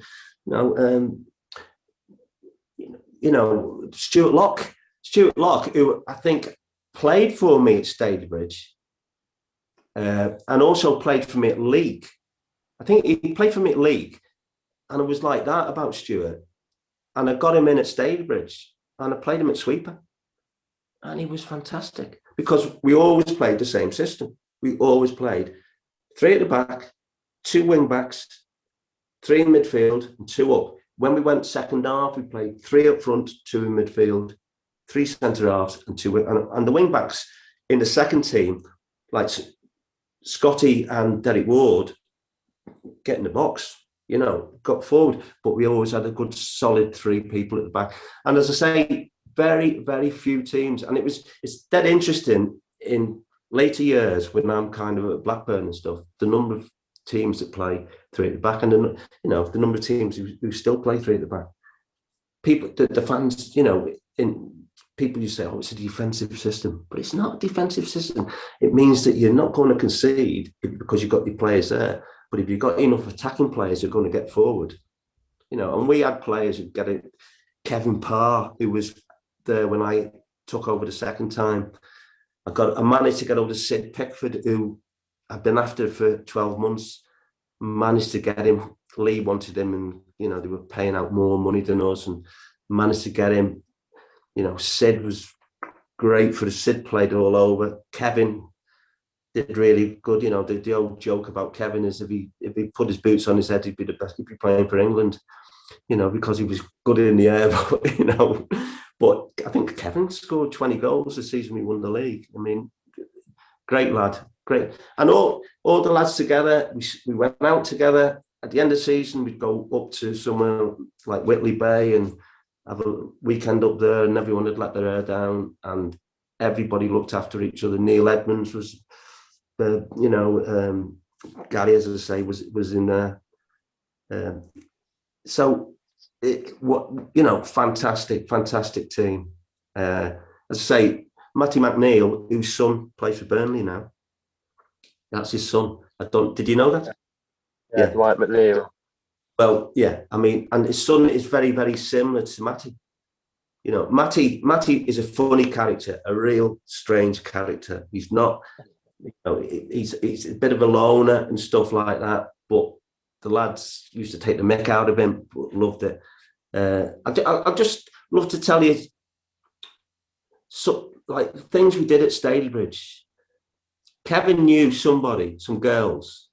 Stuart Locke, who I think played for me at Stalybridge, and also played for me at League. I think he played for me at League. And it was like that about Stuart. And I got him in at Stalybridge, and I played him at sweeper. And he was fantastic because we always played the same system. We always played 3 at the back, 2 wing backs, 3 in midfield, and 2 up. When we went second half, we played 3 up front, 2 in midfield, 3 centre halves, and 2 and the wing backs in the second team, like Scotty and Derek Ward, get in the box. Got forward, but we always had a good solid 3 people at the back. And as I say, very, very few teams. And it's dead interesting in later years when I'm kind of at Blackburn and stuff, the number of teams that play 3 at the back, and the number of teams who still play 3 at the back. People, the fans, in people, you say, oh, it's a defensive system, but it's not a defensive system. It means that you're not going to concede because you've got your players there. But if you've got enough attacking players, you're going to get forward. And we had players who get it. Kevin Parr, who was there when I took over the second time. I managed to get hold of Sid Pickford, who I've been after for 12 months. Managed to get him. Lee wanted him, and they were paying out more money than us, and managed to get him. Sid was great for us. Sid played all over. Kevin did really good. The old joke about Kevin is if he put his boots on his head, he'd be the best. He'd be playing for England, because he was good in the air. But I think Kevin scored 20 goals the season we won the league. I mean, great lad, great. And all the lads together, we went out together. At the end of the season, we'd go up to somewhere like Whitley Bay and have a weekend up there, and everyone had let their hair down, and everybody looked after each other. Neil Edmonds was. Gary, as I say, was in there. Fantastic team. As I say, Matty McNeil, whose son plays for Burnley now. That's his son. Did you know that? Yeah. Dwight McNeil. Well, yeah. I mean, and his son is very, very similar to Matty. You know, Matty is a funny character, a real strange character. He's not, you know, he's a bit of a loner and stuff like that. But the lads used to take the mick out of him, but loved it. I just love to tell you, like things we did at Stalybridge. Kevin knew some girls.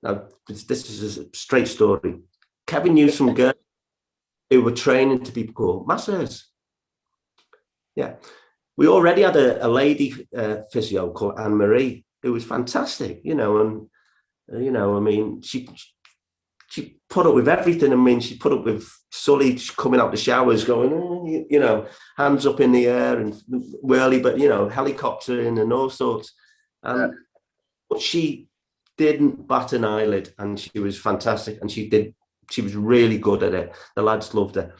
Now, this is a straight story. Kevin knew some girls who were training to be called masseurs. Yeah. We already had a lady physio called Anne-Marie, who was fantastic, you know, and, you know, I mean, she put up with everything. I mean, she put up with Sully coming out the showers going, oh, you know, hands up in the air and whirly, but, you know, helicoptering and all sorts. But she didn't bat an eyelid, and she was fantastic, and she was really good at it. The lads loved her.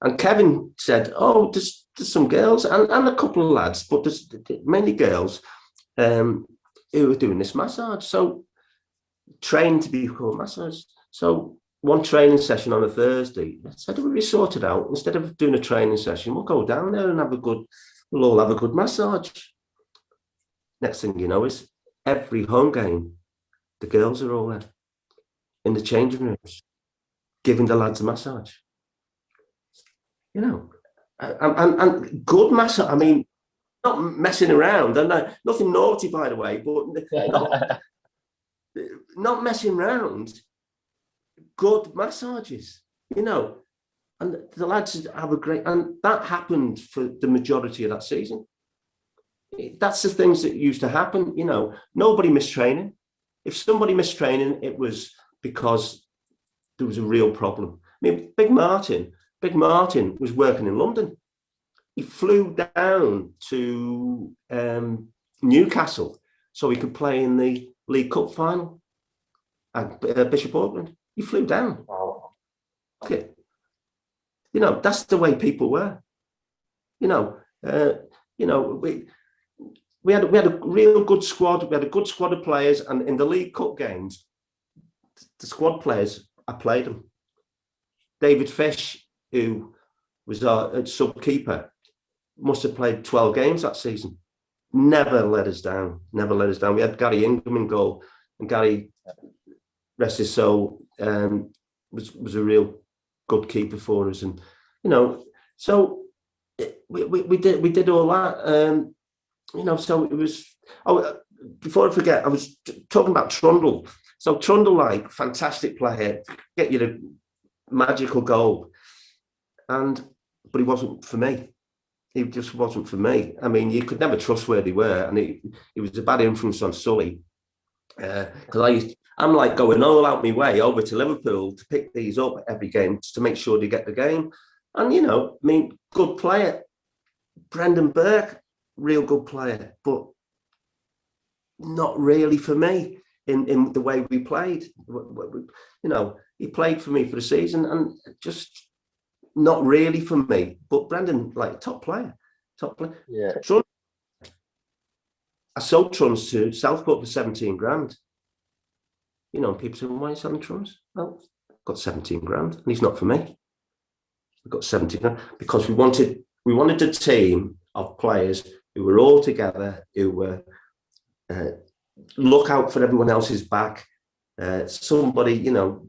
And Kevin said, oh, there's some girls and a couple of lads, but there's mainly girls who are doing this massage. So trained to be called massage. So one training session on a Thursday, I said, we'll be sorted out. Instead of doing a training session, we'll go down there and we'll all have a good massage. Next thing you know is every home game, the girls are all there in the changing rooms, giving the lads a massage. You know, and good massage. I mean, not messing around, and nothing naughty, by the way, but not messing around. Good massages, you know, and the lads have a great, and that happened for the majority of that season. That's the things that used to happen, you know. Nobody missed training. If somebody missed training, it was because there was a real problem. I mean, Big Martin was working in London. He flew down to Newcastle so he could play in the League Cup final at Bishop Auckland. He flew down. Wow. Okay. You know, that's the way people were. You know, we had a real good squad. We had a good squad of players, and in the League Cup games, the squad players, I played them. David Fish, who was our sub-keeper, must have played 12 games that season. Never let us down. We had Gary Ingham in goal, and Gary, rest his soul, was a real good keeper for us. And, you know, so we did all that. You know, so it was. Oh, before I forget, I was talking about Trundle. So Trundle, like, fantastic player, get you the magical goal, but he wasn't for me. He just wasn't for me. I mean, you could never trust where they were, and he was a bad influence on Sully. Because I'm like going all out my way over to Liverpool to pick these up every game just to make sure they get the game. And, you know, I mean, good player. Brendan Burke, real good player, but not really for me in the way we played. You know, he played for me for the season and just not really for me. But Brendan, like, top player. Yeah. I sold Truns to Southport for 17 grand. You know, people say, well, why are you selling Truns? Well, I've got 17 grand, and he's not for me. I've got 17 grand because we wanted a team of players who were all together, who were look out for everyone else's back. Somebody, you know,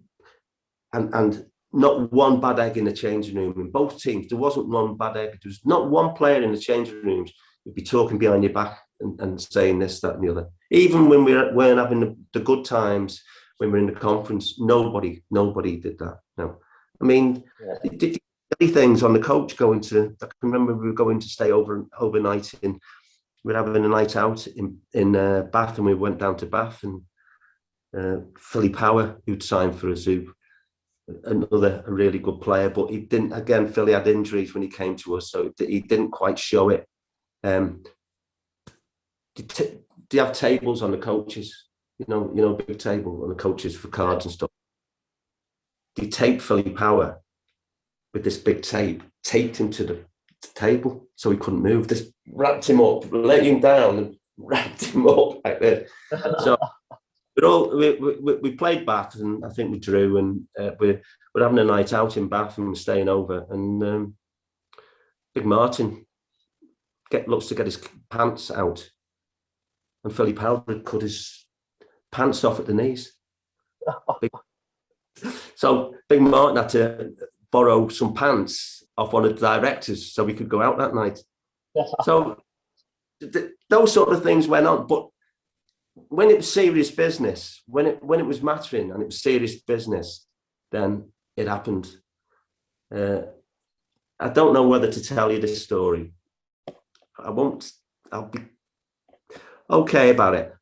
and not one bad egg in the changing room. In both teams, there wasn't one bad egg. There was not one player in the changing rooms who'd be talking behind your back and saying this, that, and the other. Even when we weren't having the good times, when we're in the conference, nobody did that. No, I mean, they did things on the coach going to. I can remember we were going to stay overnight we were having a night out in Bath, and we went down to Bath, and Philly Power, who'd signed for us, who a really good player, but he didn't. Again, Philly had injuries when he came to us, so he didn't quite show it. Do you have tables on the coaches? You know, big table on the coaches for cards and stuff. He taped Philly Power with this big tape, taped him to the table so he couldn't move. Just wrapped him up, let him down, and wrapped him up like this. So we played Bath, and I think we drew, and we're having a night out in Bath, and we're staying over, and Big Martin looks to get his pants out, and Philip Halbert cut his pants off at the knees. So Big Martin had to borrow some pants off one of the directors so we could go out that night. So those sort of things went on, but when it was serious business, when it was mattering and it was serious business, then it happened. I don't know whether to tell you this story. I won't. I'll be okay about it.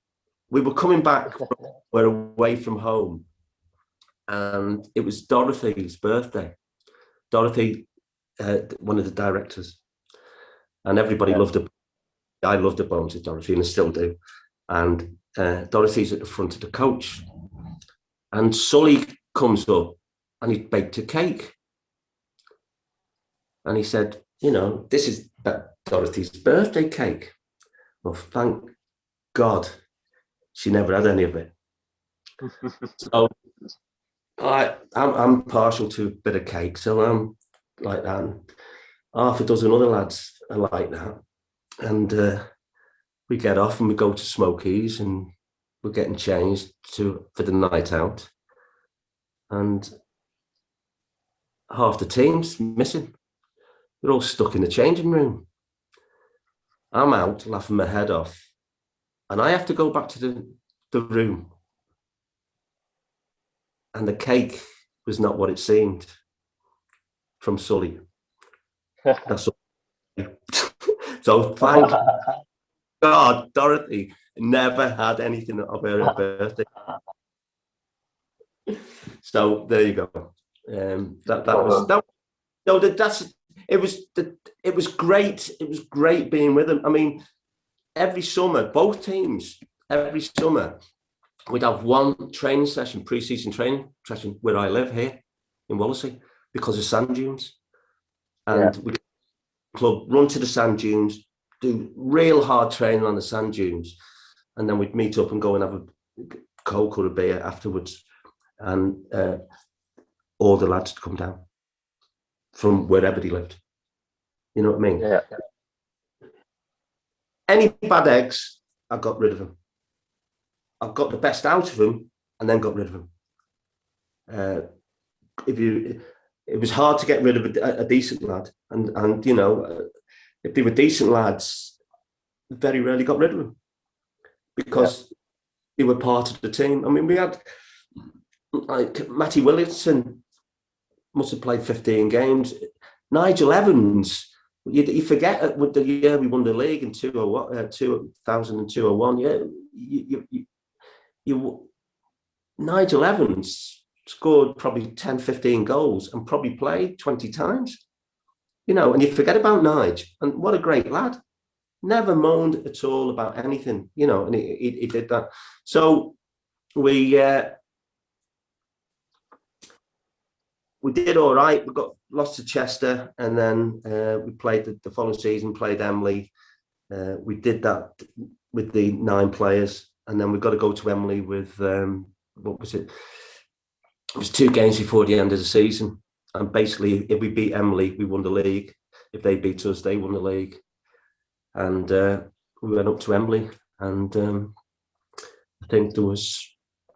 We were coming back. We're away from home, and it was Dorothy's birthday. Dorothy, one of the directors, and everybody loved her. I loved the bones of Dorothy, and I still do. And Dorothy's at the front of the coach, and Sully comes up, and he baked a cake, and he said, this is Dorothy's birthday cake. Well, thank God she never had any of it. So I'm partial to a bit of cake, so I'm like that. And half a dozen other lads are like that, and we get off and we go to Smokies, and we're getting changed for the night out, and half the team's missing. They're all stuck in the changing room. I'm out laughing my head off, and I have to go back to the room, and the cake was not what it seemed from Sully. That's all. So thank God Dorothy never had anything of her birthday. So there you go. It was great. It was great being with them. I mean, every summer, both teams, every summer, we'd have one training session, pre-season training session, where I live here in Wallasey, because of sand dunes. And we club run to the sand dunes, do real hard training on the sand dunes, and then we'd meet up and go and have a Coke or a beer afterwards, and all the lads would come down from wherever they lived. You know what I mean? Yeah. Any bad eggs, I got rid of them. I got the best out of them and then got rid of them. It was hard to get rid of a decent lad, and if they were decent lads, very rarely got rid of them because they were part of the team. I mean, we had like Matty Williamson must have played 15 games. Nigel Evans, you forget with the year we won the league in 2000-201. Nigel Evans scored probably 10, 15 goals and probably played 20 times. And you forget about Nigel, and what a great lad. Never moaned at all about anything, and he did that. So we did all right. We got lost to Chester, and then we played the following season, played Emily. We did that with the 9 players, and then we got to go to Emily with, what was it? It was 2 games before the end of the season. And basically, if we beat Emily, we won the league. If they beat us, they won the league. And we went up to Emily, and I think there was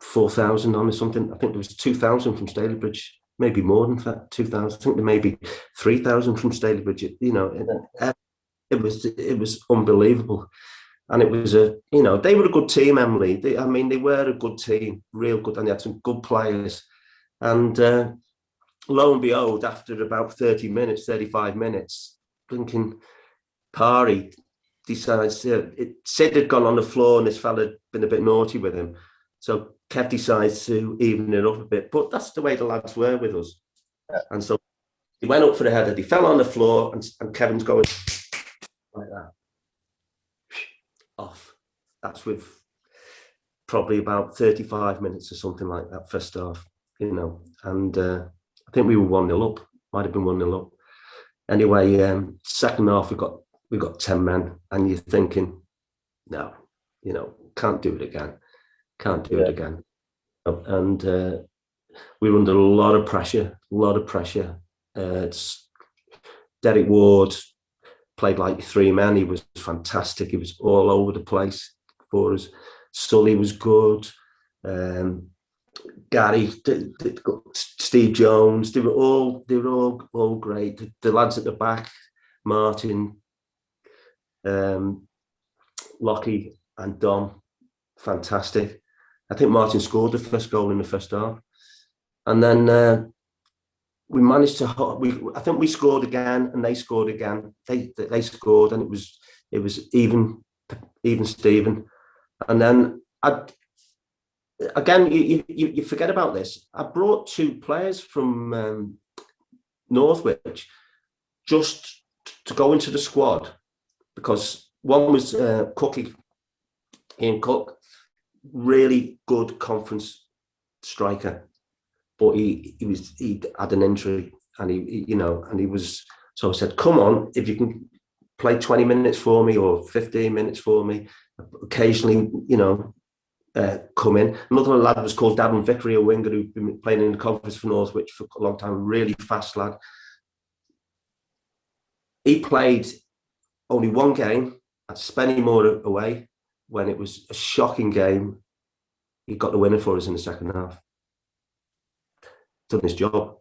4,000 on or something. I think there was 2,000 from Stalybridge, maybe more than that, 2,000. I think there may be 3,000 from Stalybridge. It was unbelievable. And it was they were a good team, Emily. They were a good team, real good, and they had some good players. And lo and behold, after about 35 minutes, thinking, Parry decides, Sid had gone on the floor and this fella had been a bit naughty with him. So Kev decides to even it up a bit. But that's the way the lads were with us. Yeah. And so he went up for the header, he fell on the floor, and Kevin's going like that. Off. That's with probably about 35 minutes or something like that, first half, and I think we were 1-0 up, might have been 1-0 up. Anyway, second half we got 10 men, and you're thinking, no, can't do it again. Can't do it again. And we were under a lot of pressure. Derek Ward played like three men. He was fantastic. He was all over the place for us. Sully was good. Gary, Steve Jones, they were all great. The lads at the back, Martin, Lockie and Dom, fantastic. I think Martin scored the first goal in the first half. And then we managed to, I think we scored again and they scored again. They scored and it was even Steven. And then again, you forget about this. I brought two players from Northwich just to go into the squad because one was Cookie, Ian Cook, really good conference striker, but he had an injury and he was, so I said, come on, if you can play 20 minutes for me or 15 minutes for me, occasionally, come in. Another lad was called Davin Vickery, a winger who'd been playing in the conference for Northwich for a long time, really fast lad. He played only one game at Spennymoor away when it was a shocking game. He got the winner for us in the second half. Done his job.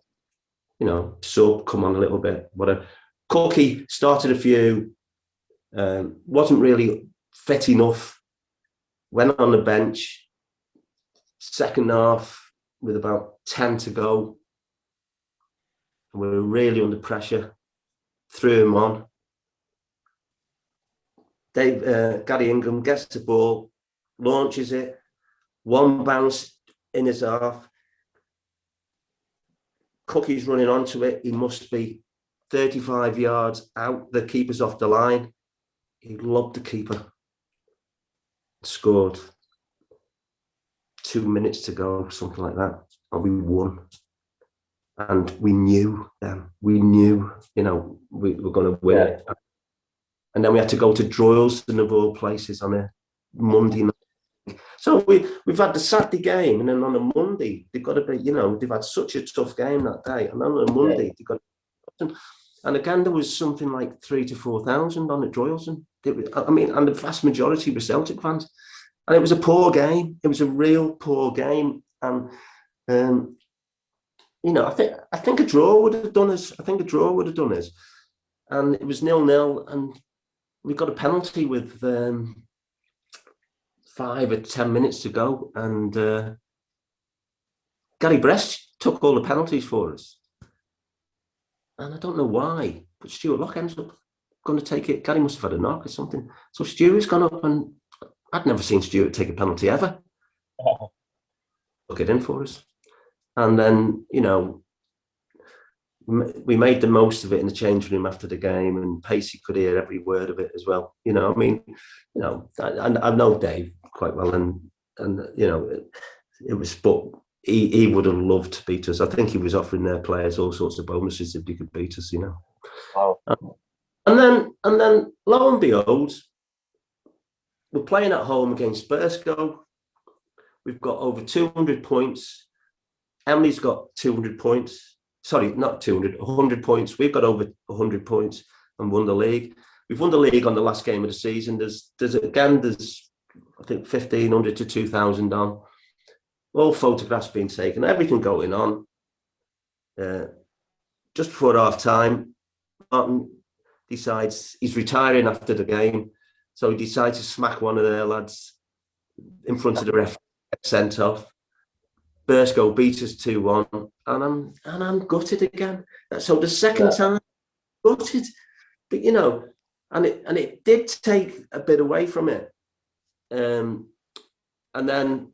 Sub, come on a little bit, whatever. Cookie started a few, wasn't really fit enough, went on the bench, second half with about 10 to go. And we were really under pressure, threw him on. Gary Ingham gets the ball, launches it, one bounce in his half. Cookie's running onto it. He must be 35 yards out. The keeper's off the line. He lobbed the keeper. Scored. 2 minutes to go, something like that. And we won. And we knew then. We knew, we were going to win it. And then we had to go to Droylsden of all places on a Monday night. So we've had the Saturday game, and then on a Monday they've got to be, they've had such a tough game that day, and on a Monday they've got to, and again there was something like 3,000 to 4,000 on at Droylsden. And the vast majority were Celtic fans, and it was a poor game. It was a real poor game, and I think a draw would have done us. And it was 0-0, and we got a penalty with 5 or 10 minutes to go, and Gary Brest took all the penalties for us, and I don't know why, but Stuart Locke ends up going to take it. Gary must have had a knock or something, so Stuart's gone up, and I'd never seen Stuart take a penalty ever. Took it in for us, and then we made the most of it in the change room after the game, and Pacey could hear every word of it as well. I know Dave quite well, and it was, but he would have loved to beat us. I think he was offering their players all sorts of bonuses if they could beat us. Wow. And then lo and behold, we're playing at home against Burscough. We've got over 200 points. Emily's got 200 points. Sorry, not 200, 100 points. We've got over 100 points and won the league. We've won the league on the last game of the season. There's I think 1,500 to 2,000 on. All photographs being taken, everything going on. Just before half time, Martin decides he's retiring after the game. So he decides to smack one of their lads in front of the ref, sent off. Burscough beat us 2-1, and I'm gutted again. So the second time, gutted, but and it did take a bit away from it, and then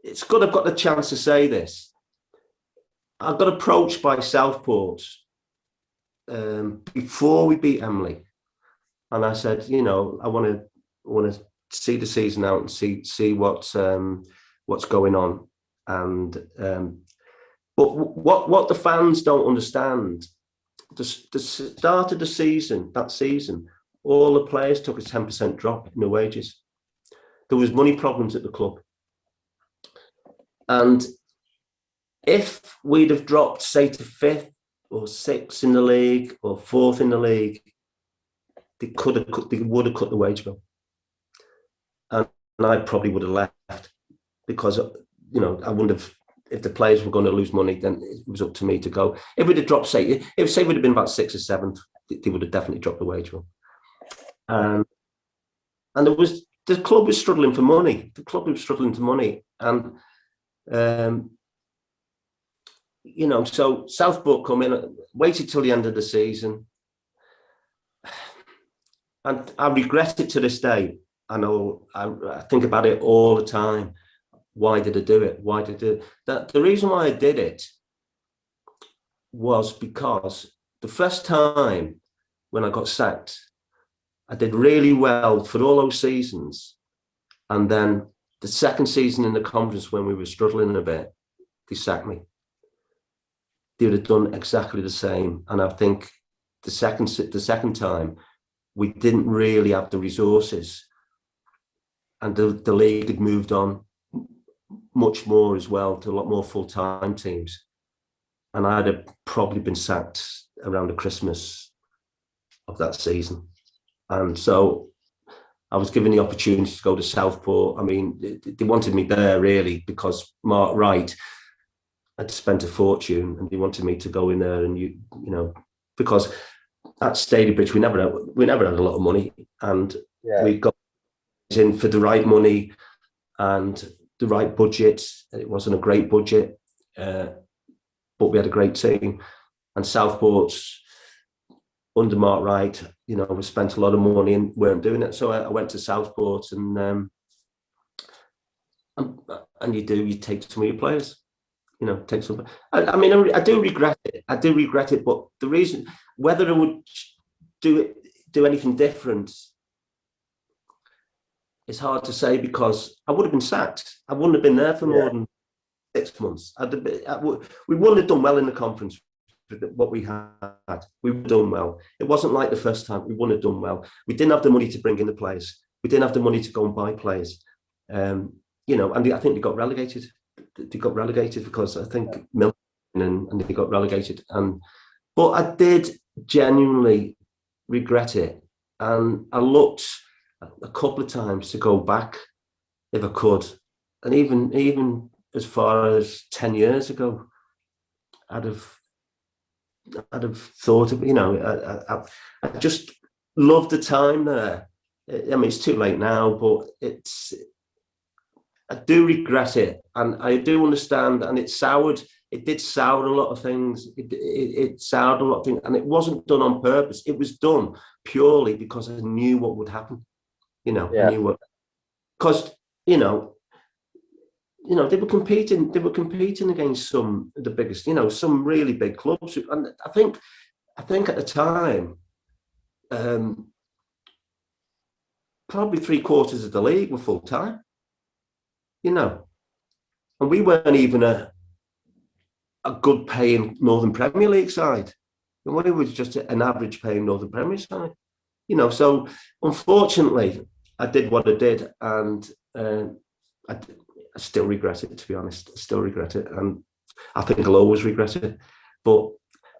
it's good I've got the chance to say this. I got approached by Southport before we beat Emily, and I said, I want to see the season out and see what's going on, and but what the fans don't understand, the start of the season, that season all the players took a 10% drop in their wages. There was money problems at the club. And if we'd have dropped, say, to 5th or 6th in the league or 4th in the league, they would have cut the wage bill. And I probably would have left because, you know, I wouldn't have, if the players were going to lose money, then it was up to me to go. If we'd have dropped, say we'd have been about 6th or 7th, they would have definitely dropped the wage bill. And the club was struggling for money. And, you know, so Southport come in, waited till the end of the season. And I regret it to this day. I think about it all the time. Why did I do it? The reason why I did it was because the first time when I got sacked, I did really well for all those seasons. And then the second season in the conference, when we were struggling a bit, they sacked me. They would have done exactly the same. And I think the second time, we didn't really have the resources. And the league had moved on much more as well to a lot more full-time teams. And I'd have probably been sacked around the Christmas of that season. And so I was given the opportunity to go to Southport. I mean, they wanted me there really because Mark Wright had spent a fortune and they wanted me to go in there and, you know, because at Stalybridge, we never had a lot of money, and we got in for the right money and the right budget. It wasn't a great budget, but we had a great team. And Southport's under Mark Wright, you know, we spent a lot of money and weren't doing it. So I went to Southport, and you take some of your players, you know, take some. I mean, I do regret it. But the reason whether I would do anything different, it's hard to say because I would have been sacked. I wouldn't have been there for more than 6 months. We wouldn't have done well in the conference. What we had, we would have done well. It wasn't like the first time. We wouldn't have done well. We didn't have the money to bring in the players. We didn't have the money to go and buy players. You know, and I think they got relegated. They got relegated because I think Milton and they got relegated. But I did genuinely regret it, and I looked a couple of times to go back if I could, and even as far as 10 years ago, I'd have thought of, you know, I just loved the time there. I mean, it's too late now, but I do regret it, and I do understand, and it did sour a lot of things. It soured a lot of things, and it wasn't done on purpose. It was done purely because I knew what would happen. You know, I knew what, because you know, they were competing against some of the biggest, you know, some really big clubs. And I think at the time, probably 3/4 of the league were full time, you know, and we weren't even a good paying Northern Premier League side. And we was just an average paying Northern Premier side, you know. So unfortunately, I did what I did, and I still regret it, to be honest. I still regret it, and I think I'll always regret it. But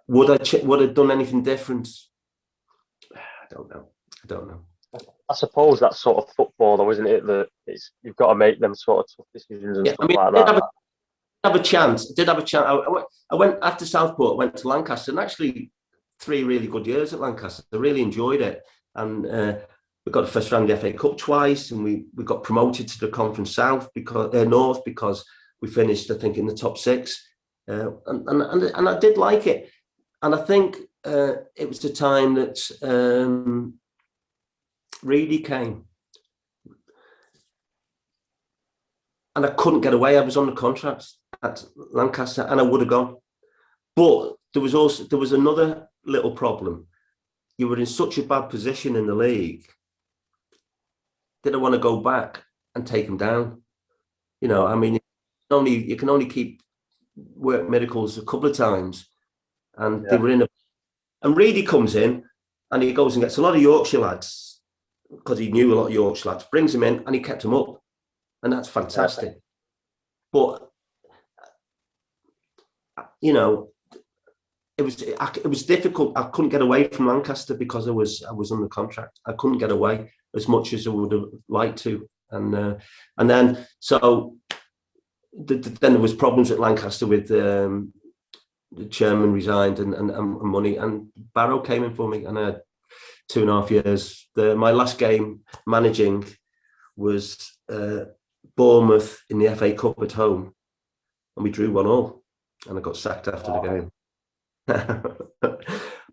would I have done anything different? I don't know. I suppose that's sort of football, though, isn't it? That you've got to make them sort of tough decisions and stuff like that. I did have a chance. I went after Southport. Went to Lancaster, and actually 3 really good years at Lancaster. I really enjoyed it, and we got the first round of the FA Cup twice, and we got promoted to the Conference North because we finished, I think, in the top 6, and I did like it, and I think it was the time that Reedy came, and I couldn't get away. I was on the contract at Lancaster, and I would have gone, but there was another little problem. You were in such a bad position in the league. Did I want to go back and take him down? You know, I mean, you can only keep work miracles a couple of times, and they were in and Reedy comes in, and he goes and gets a lot of Yorkshire lads, because he knew a lot of Yorkshire lads, brings them in, and he kept them up. And that's fantastic. But, you know, it was difficult. I couldn't get away from Lancaster because I was under contract. I couldn't get away as much as I would have liked to. And then, so then there was problems at Lancaster with the chairman resigned and money, and Barrow came in for me, and I had 2.5 years. My last game managing was Bournemouth in the FA Cup at home, and we drew 1-1, and I got sacked after the game.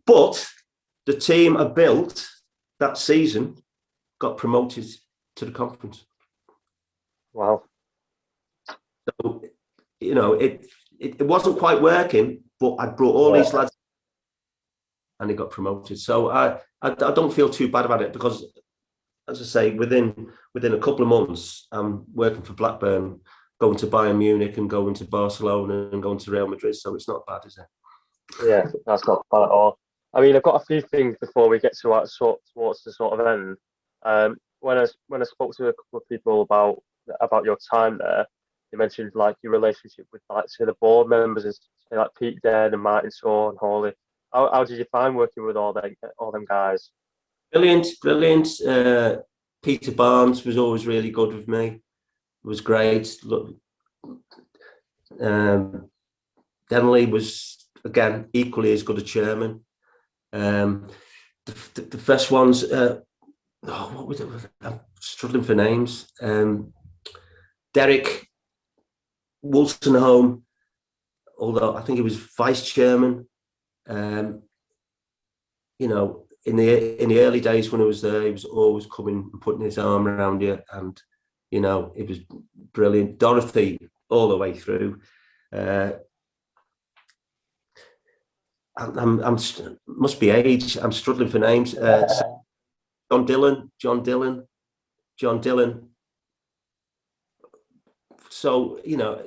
But the team I built that season got promoted to the conference. Wow. So, you know, it wasn't quite working, but I brought all these lads and they got promoted. So I don't feel too bad about it, because, as I say, within a couple of months, I'm working for Blackburn, going to Bayern Munich and going to Barcelona and going to Real Madrid. So it's not bad, is it? Yeah, that's not bad at all. I mean, I've got a few things before we get to towards the sort of end. When I spoke to a couple of people about your time there, you mentioned like your relationship with, like, say, the board members, and say, like Pete Dead and Martin Shaw and Hawley. How did you find working with all them guys? Brilliant. Peter Barnes was always really good with me. It was great. Look, Denley was, again, equally as good a chairman. The first ones, what was it? I'm struggling for names. Derek Wolstenholme, although I think he was vice chairman. You know, in the early days when I was there, he was always coming and putting his arm around you, and, you know, it was brilliant. Dorothy all the way through. Must be age. I'm struggling for names. John Dillon. So, you know,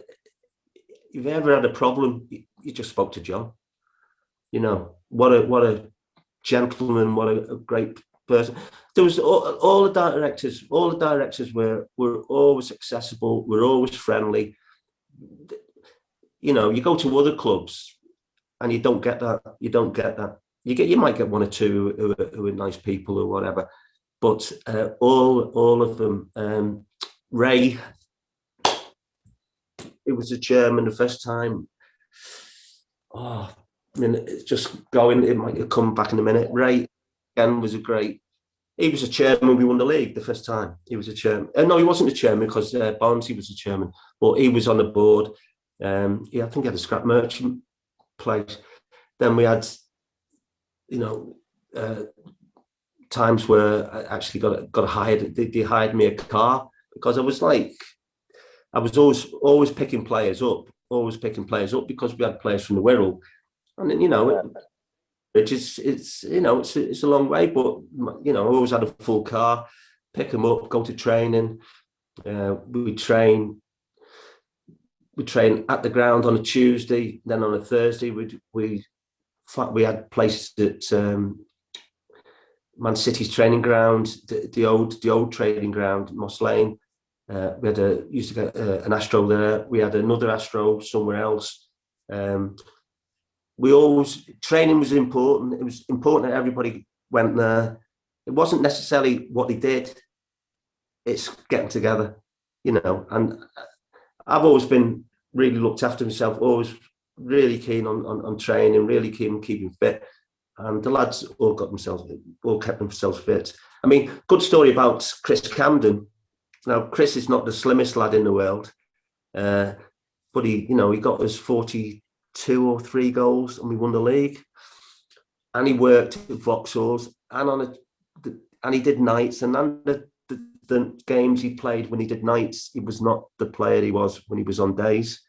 if you ever had a problem, you just spoke to John. You know, what a gentleman, what a great person. There was all the directors. All the directors were always accessible. Were always friendly. You know, you go to other clubs and you don't get that. You might get one or two who are nice people or whatever, but all of them. Ray, it was the chairman the first time. Oh, I mean, it's just going. It might come back in a minute. Ray again was he was a chairman. We won the league the first time. He was a chairman. No, he wasn't a chairman, because Barnsley was a chairman, but he was on the board. I think he had a scrap merchant place. Then we had, you know, times where I actually got hired. They hired me a car, because I was always picking players up, because we had players from the Wirral. And then, you know, it's you know, it's a long way, but, you know, I always had a full car, pick them up, go to training. We train at the ground on a Tuesday. Then on a Thursday, we had places at Man City's training ground, the old training ground, Moss Lane. We used to get an Astro there. We had another Astro somewhere else. Training was important. It was important that everybody went there. It wasn't necessarily what they did. It's getting together, you know. And I've always been really looked after myself, always really keen on training, really keen on keeping fit. And the lads all kept themselves fit. I mean, good story about Chris Camden. Now, Chris is not the slimmest lad in the world, but he got us 42 or 3 goals, and we won the league. And he worked at Vauxhall's, and he did nights. And on the games he played when he did nights, he was not the player he was when he was on days.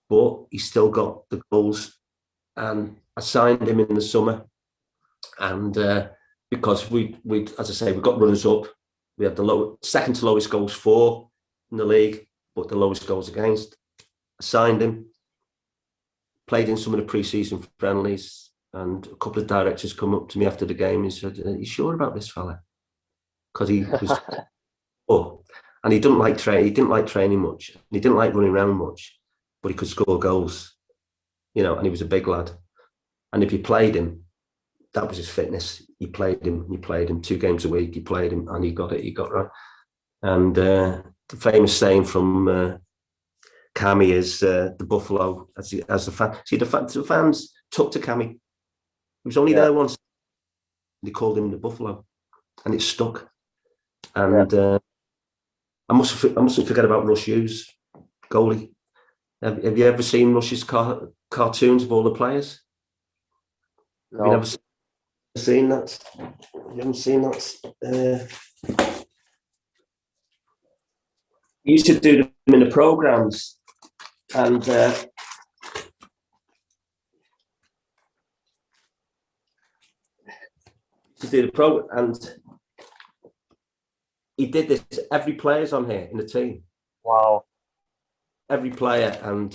But he still got the goals, and I signed him in the summer. And because we as I say, we got runners up. We had the second to lowest goals for in the league, but the lowest goals against. I signed him, played in some of the pre-season friendlies, And a couple of directors come up to me after the game and said, "Are you sure about this fella?" Because he was, and he didn't like training much. He didn't like running around much, but he could score goals, and he was a big lad. And if you played him, that was his fitness. You played him 2 games a week. You played him, and he got right. And the famous saying from Cammy is the Buffalo as the fan. See, the fans took to Cammy. He was only there once. They called him the Buffalo, and it stuck. And I mustn't forget about Russ Hughes, goalie. Have you ever seen Rush's cartoons of all the players? No. Have you never seen that? You haven't seen that? He used to do them in the programs, and to do the program, and he did this. Every player's on here in the team. Wow. Every player, and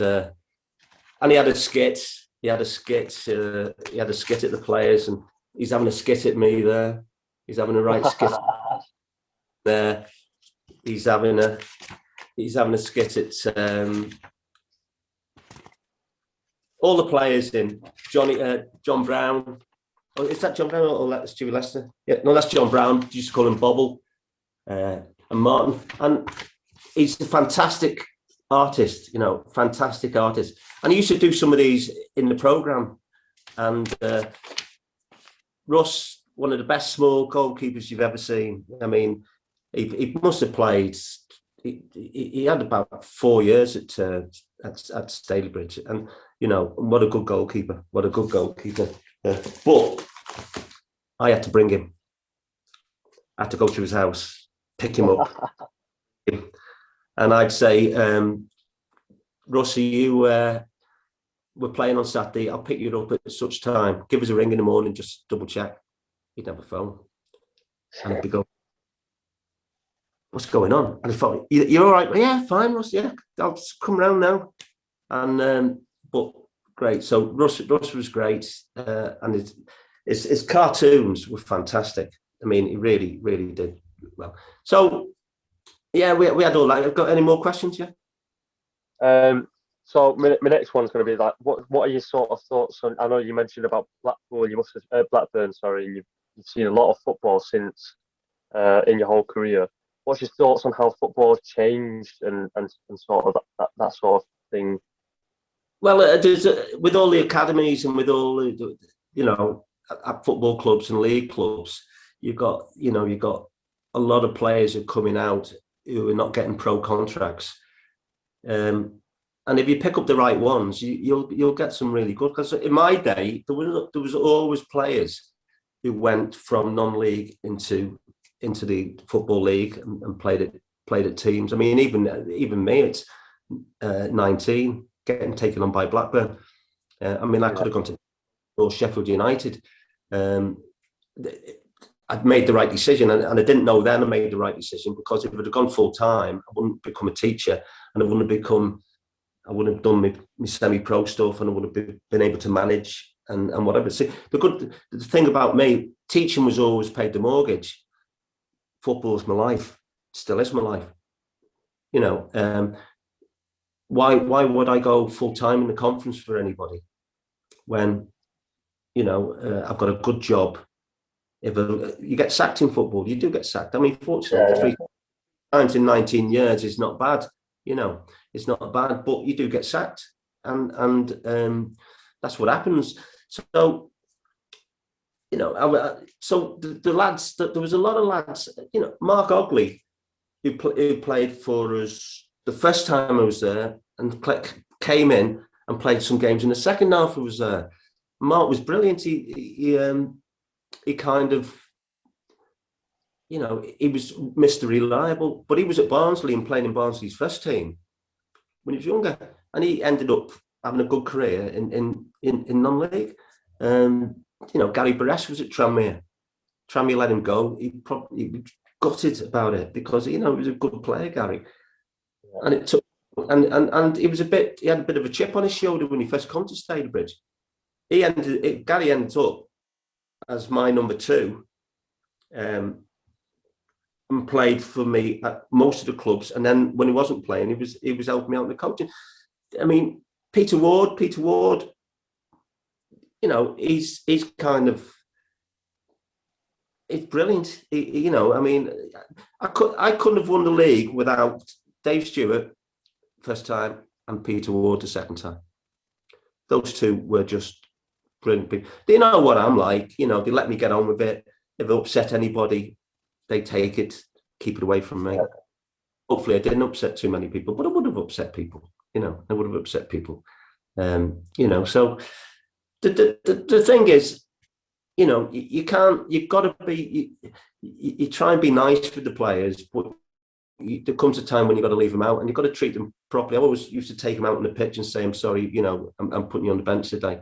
he had a skit. He had a skit at the players, and he's having a skit at me there. He's having a right skit there. He's having a skit at all the players in John Brown. Oh, is that John Brown or that's Stewie Lester? Yeah, no, that's John Brown. You used to call him Bobble, and Martin. And he's a fantastic artist, fantastic artist. And he used to do some of these in the programme. And Russ, one of the best small goalkeepers you've ever seen. I mean, he must have played. He had about 4 years at Stalybridge, and what a good goalkeeper. What a good goalkeeper. But I had to bring him. I had to go to his house, pick him up, and I'd say, Russie, you we're playing on Saturday. I'll pick you up at such time. Give us a ring in the morning, just double check. He'd have a phone, and I'd be going, "What's going on?" And I thought, "You're all right?" "Yeah, fine, Russ. Yeah, I'll just come round now." And but great. So Russ was great, and his cartoons were fantastic. I mean, he really, really did well. So yeah, we had all that. Got any more questions? Yeah. So my next one's going to be like, what are your sort of thoughts on? I know you mentioned about Blackpool. You must have Blackburn. Sorry, you've seen a lot of football since in your whole career. What's your thoughts on how football has changed and sort of that sort of thing? Well, with all the academies and with all the at football clubs and league clubs, you've got a lot of players who are coming out who are not getting pro contracts. And if you pick up the right ones, you'll get some really good. Because in my day, there was always players who went from non-league into the football league and played at teams. I mean, even me, it's 19, getting taken on by Blackburn. I mean, I could have gone to Sheffield United. I'd made the right decision, and I didn't know then I made the right decision, because if I'd have gone full time, I wouldn't become a teacher, and I wouldn't have done my semi-pro stuff, and I would have been able to manage and whatever. See, the thing about me, teaching was always paid the mortgage. Football's my life, still is my life. Why would I go full time in the conference for anybody when I've got a good job? If you get sacked in football, you do get sacked. I mean, fortunately, 3 times in 19 years is not bad. It's not bad, but you do get sacked, and that's what happens. So, so the lads, there was a lot of lads. Mark Ogley, who played for us the first time I was there, and came in and played some games in the second half I was there. Mark was brilliant. He kind of, he was Mr. Reliable, but he was at Barnsley and playing in Barnsley's first team when he was younger, and he ended up having a good career in non-league. Gary Barres was at Tranmere. Tranmere let him go. He was gutted about it, because he was a good player, Gary, and it took. And he had a bit of a chip on his shoulder when he first come to Stalybridge. Gary ended up as my number 2, and played for me at most of the clubs. And then when he wasn't playing, he was helping me out in the coaching. I mean, Peter Ward, you know, he's kind of, it's brilliant. You know, I mean, I couldn't have won the league without Dave Stewart first time and Peter Ward the second time. Those two were just brilliant people. They know what I'm like. You know, they let me get on with it. If I upset anybody, they take it, keep it away from me. Yeah. Hopefully, I didn't upset too many people, but I would have upset people. You know, I would have upset people. You know, so the thing is, you know, you can't. You've got to be. You try and be nice with the players, but there comes a time when you've got to leave them out, and you've got to treat them properly. I always used to take them out on the pitch and say, "I'm sorry, you know, I'm putting you on the bench today."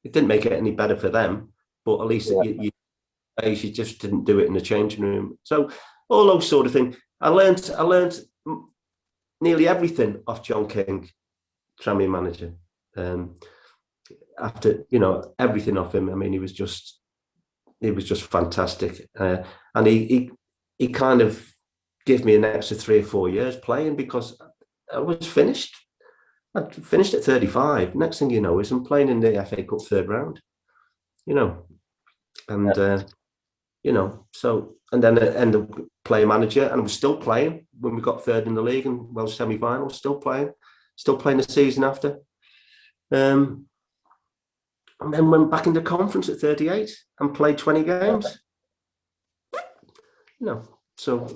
It didn't make it any better for them, but at least you just didn't do it in the changing room. So all those sort of things. I learned nearly everything off John King, Tranmere manager. After, you know, everything off him. I mean, he was just fantastic, and he kind of gave me an extra 3 or 4 years playing because I was finished. I finished at 35. Next thing you know is I'm playing in the FA Cup third round, you know, and you know, so, and then I ended up playing manager, and I was still playing when we got third in the league and Welsh semi-final. Still playing the season after, and then went back into conference at 38 and played 20 games. You know, so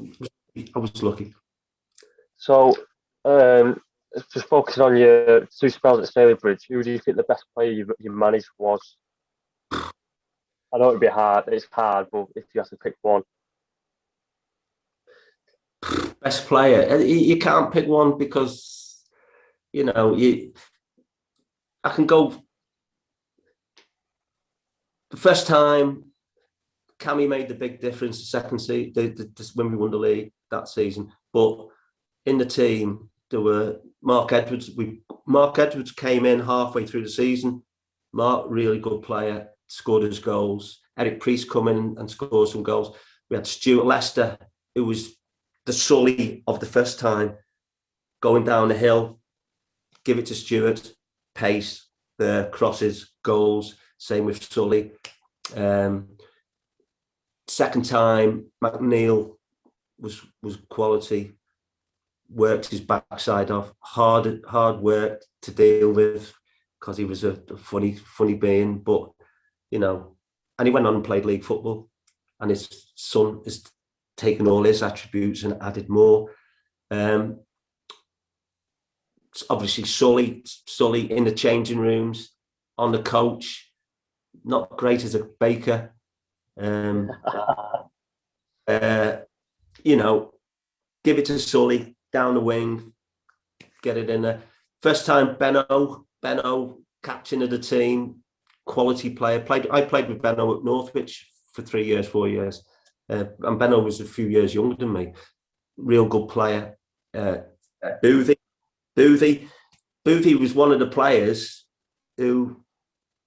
I was lucky. So, just focusing on your 2 spells at Stalybridge, who do you think the best player you managed was? I know it'd be hard. It's hard, but if you have to pick one. Best player, you can't pick one because, you know, I can go. The first time, Cammy made the big difference. The second season, when we won the league that season, but in the team there were Mark Edwards. Mark Edwards came in halfway through the season. Mark, really good player, scored his goals. Eric Priest come in and scored some goals. We had Stuart Locke, who was the Sully of the first time, going down the hill, give it to Stuart, pace, the crosses, goals. Same with Sully. Second time, McNeil was quality. Worked his backside off. Hard work to deal with because he was a funny being. But, you know, and he went on and played league football. And his son has taken all his attributes and added more. Obviously, Sully in the changing rooms, on the coach, not great as a baker. You know, give it to Sully down the wing, get it in there. First time, Benno, captain of the team, quality player. I played with Benno at Northwich for 3 years, 4 years, and Benno was a few years younger than me. Real good player. Boothie was one of the players who,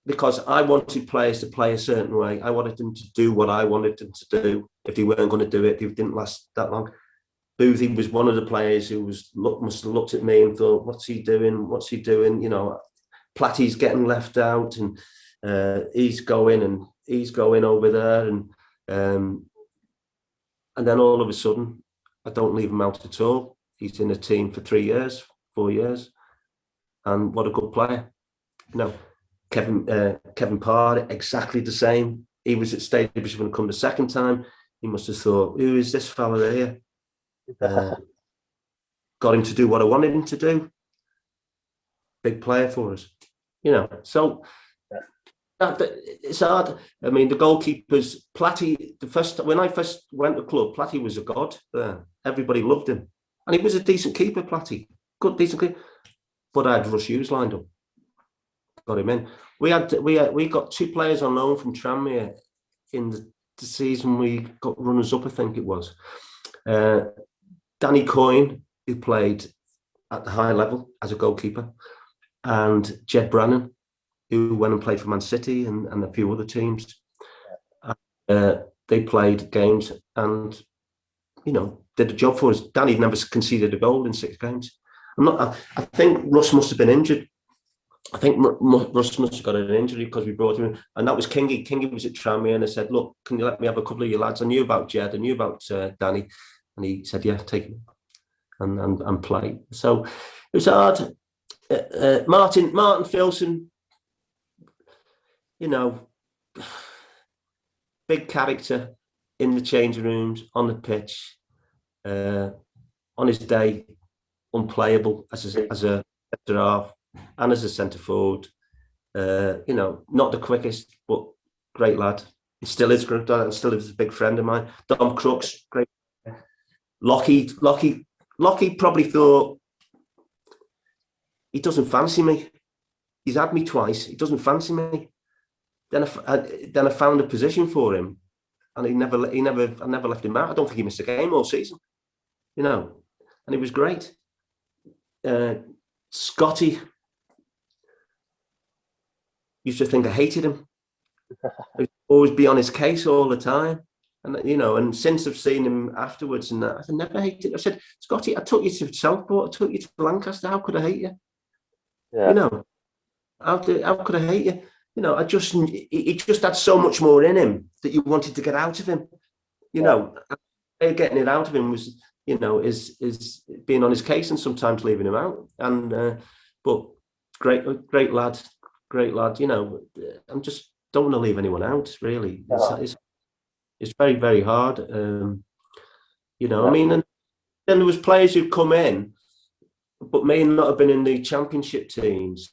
because I wanted players to play a certain way, I wanted them to do what I wanted them to do. If they weren't going to do it, they didn't last that long. Boothie was one of the players who must have looked at me and thought, "What's he doing? What's he doing?" You know, Platty's getting left out, and he's going over there, and then all of a sudden, I don't leave him out at all. He's in a team for 3 years, 4 years, and what a good player. You know, Kevin Parr, exactly the same. He was at Stalybridge when I come the second time. He must have thought, "Who is this fella here?" Got him to do what I wanted him to do. Big player for us, you know. So it's hard. I mean, the goalkeepers, Platty. When I first went to club, Platty was a god there. Everybody loved him, and he was a decent keeper. Platty, good, decent keeper. But I had Russ Hughes lined up. Got him in. We got 2 players on loan from Tranmere in the season we got runners up, I think it was. Danny Coyne, who played at the high level as a goalkeeper, and Jed Brannan, who went and played for Man City and a few other teams. They played games and, did a job for us. Danny never conceded a goal in 6 games. I think Russ must have been injured. I think Russ must have got an injury because we brought him in. And that was Kingy. Kingy was at Tranmere and I said, look, can you let me have a couple of your lads? I knew about Jed, I knew about Danny. And he said, yeah, take him and play. So it was hard. Martin Filson, big character in the changing rooms, on the pitch, on his day, unplayable as a centre half and as a centre forward. Not the quickest, but great lad. He still is good, and still is a big friend of mine. Dom Crooks, great. Lockie probably thought, he doesn't fancy me. He's had me twice. He doesn't fancy me. Then I found a position for him, and I never left him out. I don't think he missed a game all season, and he was great. Scotty used to think I hated him. He'd always be on his case all the time, and since I've seen him afterwards, and I never hated him. I said, Scotty, I took you to Southport, I took you to Lancaster. How could I hate you? Yeah. How could I hate you? He just had so much more in him that you wanted to get out of him. Getting it out of him was, is being on his case and sometimes leaving him out. And but great lad. I just don't want to leave anyone out. Really, it's very, very hard. I mean, and then there was players who come in, but may not have been in the championship teams,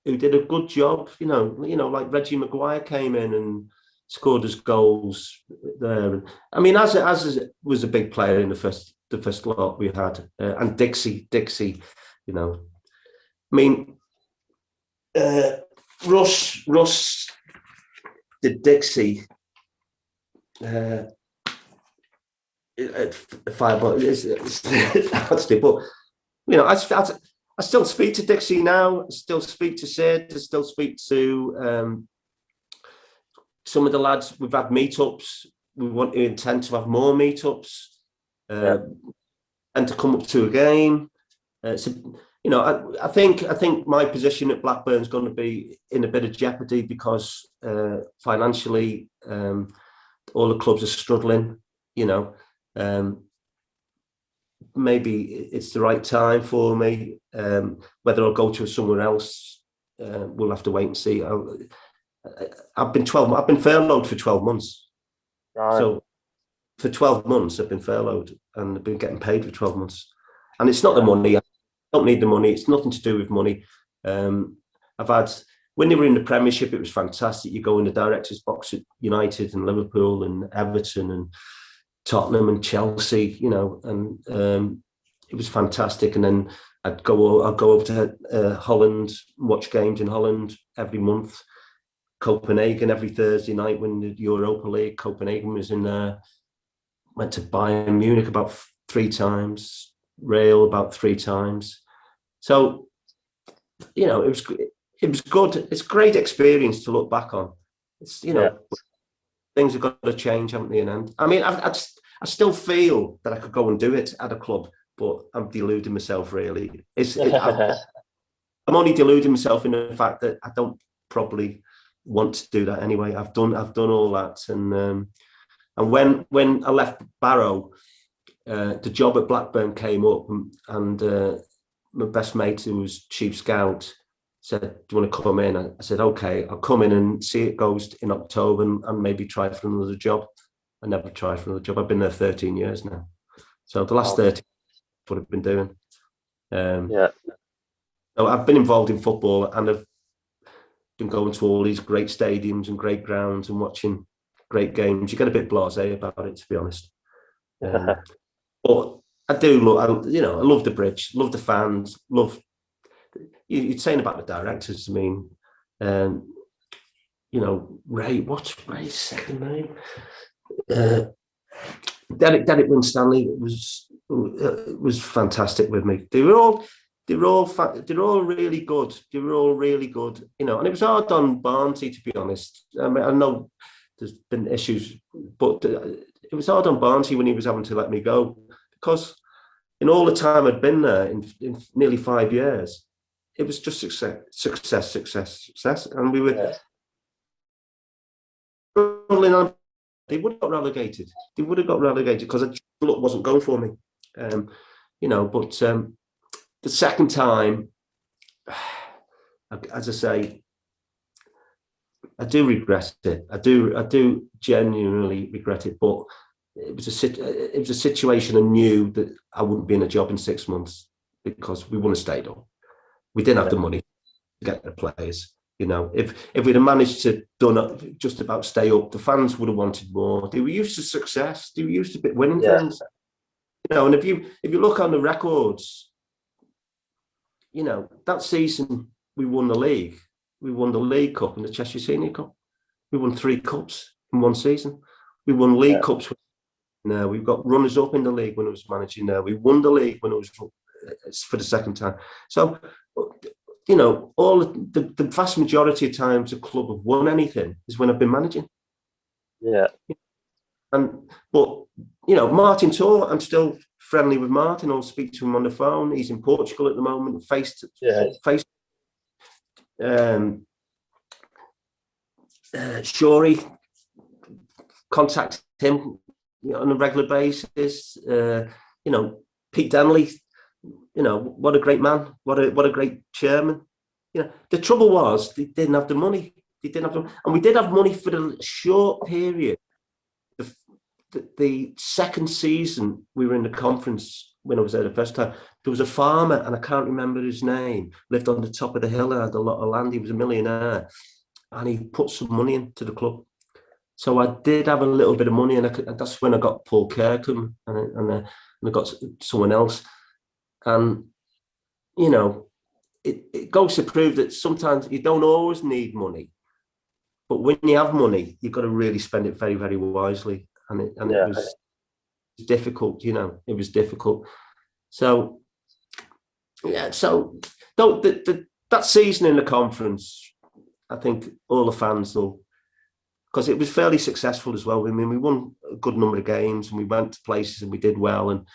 who did a good job, like Reggie Maguire came in and scored us goals there. I mean, as was a big player in the first lot we had, and Dixie, I mean, Russ did Dixie at Fireball. It's hard to do, but I still speak to Dixie now. I still speak to Sid. I still speak to some of the lads. We've had meetups. We intend to have more meetups, and to come up to a game. I think my position at Blackburn's going to be in a bit of jeopardy because financially, all the clubs are struggling. Maybe it's the right time for me. Whether I'll go to somewhere else, we'll have to wait and see. I've been furloughed for 12 months. Right. So for 12 months, I've been furloughed and I've been getting paid for 12 months. And it's not the money. I don't need the money. It's nothing to do with money. When they were in the Premiership, it was fantastic. You go in the director's box at United and Liverpool and Everton and Tottenham and Chelsea, and it was fantastic. And then I'll go over to Holland, watch games in Holland every month. Copenhagen every Thursday night when the Europa League. Copenhagen was in there. Went to Bayern Munich about 3 times. Real about 3 times. So, it was good. It's a great experience to look back on. It's things have got to change, haven't they? And I mean, I still feel that I could go and do it at a club, but I'm deluding myself. Really, I'm only deluding myself in the fact that I don't probably want to do that anyway. I've done all that, and when I left Barrow, the job at Blackburn came up, and my best mate, who was chief scout, said, do you want to come in? I said, okay, I'll come in and see it goes in October and maybe try for another job. I never tried for another job. I've been there 13 years now. So the last 13 what I've been doing. So I've been involved in football and I've been going to all these great stadiums and great grounds and watching great games. You get a bit blasé about it, to be honest. But I do I love the Bridge, love the fans, love. You're saying about the directors. I mean, Ray. What's Ray's second name? Derek Winstanley was fantastic with me. They were all. they were all really good. They were all really good, you know. And it was hard on Barnsley, to be honest. I mean, I know there's been issues, but it was hard on Barnsley when he was having to let me go, because in all the time I'd been there, in nearly 5 years, it was just success, and we were rolling on. They would have got relegated. They would have got relegated because luck wasn't going for me, you know. But the second time, as I say, I do regret it. I do genuinely regret it. But it was a situation I knew that I wouldn't be in a job in 6 months, because we wouldn't have stayed on. We didn't have the money to get the players. You know, if we'd have managed to just about stay up, the fans would have wanted more. They were used to success. They were used to winning things. You know, and if you look on the records, you know, that season we won the league. We won the League Cup and the Cheshire Senior Cup. We won 3 cups in one season. We won League Cups. Now we've got runners up in the league when I was managing there. We won the league when it was for the second time. So, you know, all the vast majority of times a club have won anything is when I've been managing. Yeah. But you know, Martin Tor, I'm still friendly with Martin. I'll speak to him on the phone. He's in Portugal at the moment. Shorey, contact him, you know, on a regular basis. You know, Pete Denley. You know, what a great man, what a great chairman. You know, the trouble was they didn't have the money. And we did have money for a short period. The second season we were in the conference, when I was there the first time, there was a farmer, and I can't remember his name, lived on the top of the hill, had a lot of land. He was a millionaire, and he put some money into the club. So I did have a little bit of money, and that's when I got Paul Kirkham, and I got someone else. And, you know, it goes to prove that sometimes you don't always need money. But when you have money, you've got to really spend it very, very wisely. And it was difficult, you know, it was difficult. So, yeah, so that season in the conference, I think all the fans will, because it was fairly successful as well. I mean, we won a good number of games and we went to places and we did well. And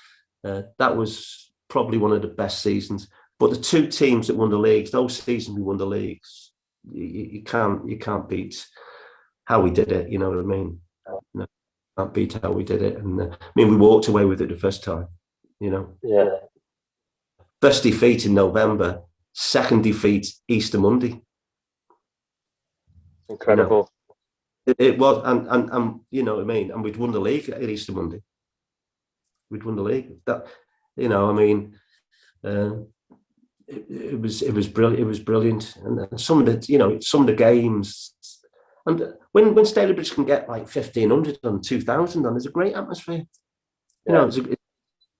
that was probably one of the best seasons. But the 2 teams that won the leagues, those seasons we won the leagues, you can't beat how we did it. You know what I mean? No, can't beat how we did it. And I mean, we walked away with it the first time. You know. Yeah. First defeat in November. Second defeat Easter Monday. Incredible. You know, it was, and you know what I mean. And we'd won the league at Easter Monday. We'd won the league. That, you know, I mean. It was brilliant. It was brilliant, and some of the games, and when Stalybridge can get like 1,500 on 2,000 on, there's a great atmosphere. You know, it's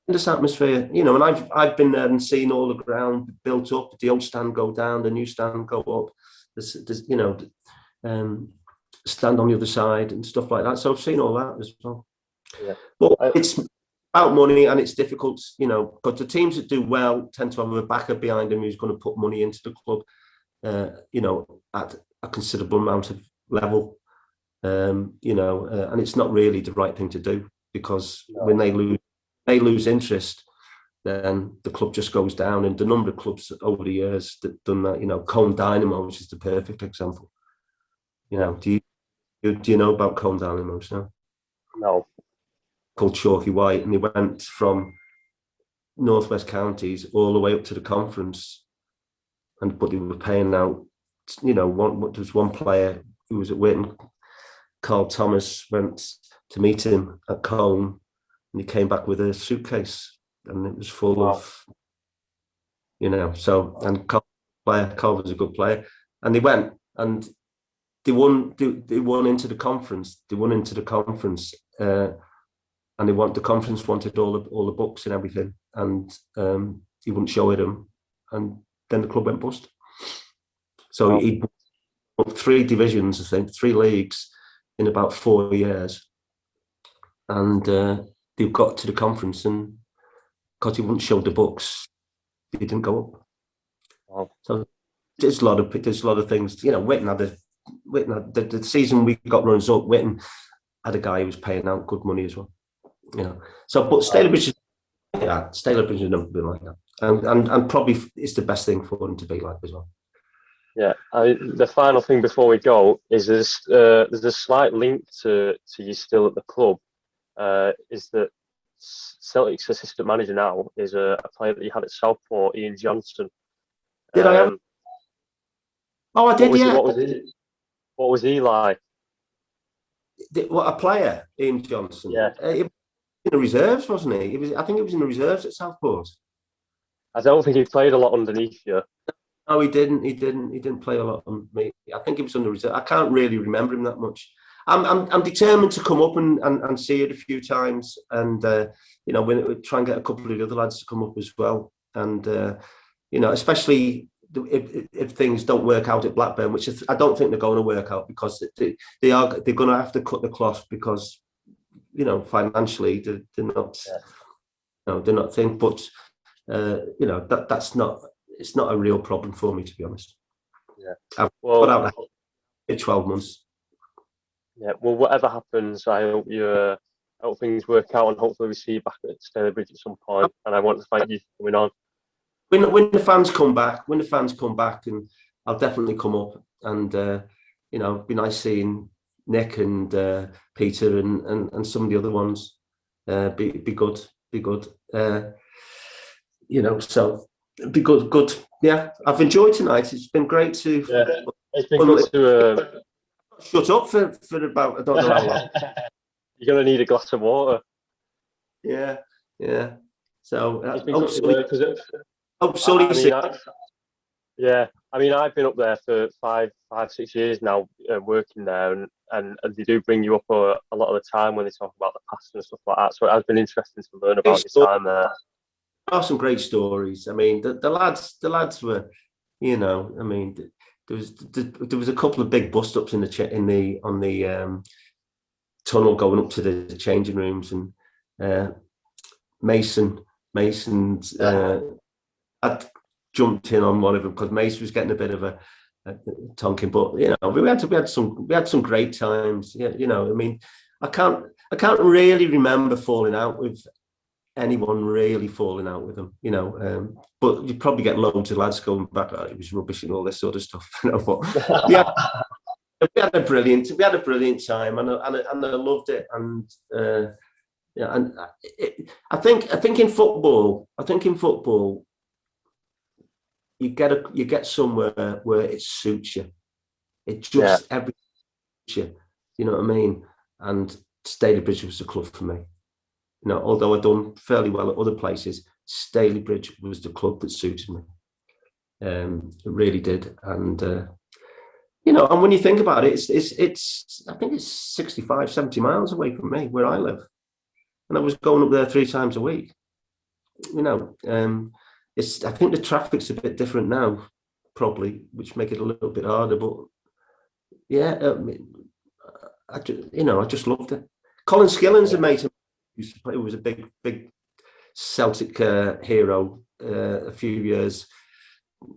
this atmosphere. You know, and I've been there and seen all the ground built up. The old stand go down, the new stand go up. There's you know, stand on the other side and stuff like that. So I've seen all that as well. Yeah. But it's about money, and it's difficult, you know, because the teams that do well tend to have a backer behind them who's going to put money into the club, you know, at a considerable amount of level, you know, and it's not really the right thing to do, because when they lose interest, then the club just goes down. And the number of clubs over the years that done that, you know, Combe Dynamo, which is the perfect example. You know, do you know about Combe Dynamos now? No. Called Chalky White, and they went from Northwest Counties all the way up to the conference, but they were paying out, you know, there was one player who was at Witten, Carl Thomas, went to meet him at Combe, and he came back with a suitcase, and it was full of, you know, so, and Carl was a good player, and they went and they won into the conference. And the conference wanted all the books and everything, and he wouldn't show it them, and then the club went bust. So he won 3 divisions, I think, 3 leagues in about 4 years, and they got to the conference, and because he wouldn't show the books, they didn't go up. Wow. So there's a lot of things. You know, Witten had the season we got runners up. Witten had a guy who was paying out good money as well. You know, so but Stalybridge has never been like that, and probably it's the best thing for them to be like as well. Yeah, the final thing before we go is there's a slight link to you still at the club. Is that Celtic's assistant manager now is a player that you had at Southport, Ian Johnston. Did I have? Oh, I did. What was he like? What, a player, Ian Johnston? Yeah. He was in the reserves, wasn't he? I think he was in the reserves at Southport. I don't think he played a lot underneath you. No, he didn't. He didn't play a lot on me. I think he was under reserve. I can't really remember him that much. I'm determined to come up and see it a few times, and you know, when try and get a couple of the other lads to come up as well, and you know, especially if things don't work out at Blackburn, which I don't think they're going to work out, because they're going to have to cut the cloth, because you know, financially they're not, you know, they're not thin, but you know, it's not a real problem for me, to be honest. Yeah. I've put out in 12 months. Yeah. Well, whatever happens, I hope hope things work out, and hopefully we see you back at Stalybridge at some point. And I want to thank you for coming on. When the fans come back, and I'll definitely come up, and you know, it'd be nice seeing Nick and Peter and some of the other ones. Be good. You know, so it'd be good. Yeah, I've enjoyed tonight. It's been great to. Yeah, it's been good to. Shut up for about, I don't know how long. You're gonna need a glass of water. Yeah. So yeah, I mean, I've been up there for 5-6 years now, working there, and they do bring you up a lot of the time when they talk about the past and stuff like that. So it has been interesting to learn about your time there. There are some great stories. I mean, the lads were, you know, I mean, there was a couple of big bust ups on the tunnel going up to the changing rooms, and Mason's I'd jumped in on one of them because Mason was getting a bit of a tonking, but you know, we had some great times. Yeah, you know, I mean, I can't really remember falling out with anyone, with them, you know, but you probably get loads of lads going back, oh, it was rubbish and all this sort of stuff, you know. But yeah, we had a brilliant time, and I loved it, and yeah, and I think in football, you get somewhere where it suits you. It just everything suits you. You know what I mean? And Stalybridge was the club for me. You know, although I'd done fairly well at other places, Stalybridge was the club that suited me. It really did. And you know, and when you think about it, it's I think it's 65, 70 miles away from me, where I live. And I was going up there 3 times a week. You know, I think the traffic's a bit different now, probably, which make it a little bit harder. But yeah, I just loved it. Colin Skilling's a mate of mine, who was a big Celtic hero a few years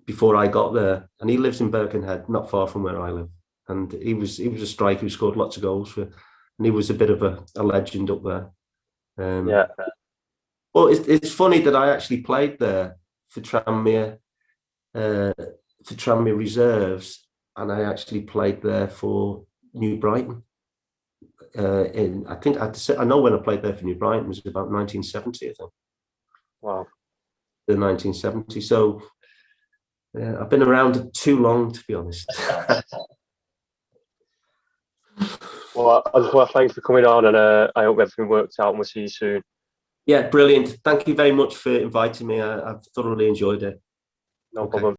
before I got there, and he lives in Birkenhead, not far from where I live. And he was a striker who scored lots of goals and he was a bit of a legend up there. Well, it's funny that I actually played there for Tranmere reserves, and I actually played there for New Brighton. I know when I played there for New Brighton was about 1970, I think. Wow. The 1970. So I've been around too long, to be honest. Well, I just want to thank you for coming on, and I hope everything works out, and we'll see you soon. Yeah, brilliant. Thank you very much for inviting me. I've thoroughly enjoyed it. No problem.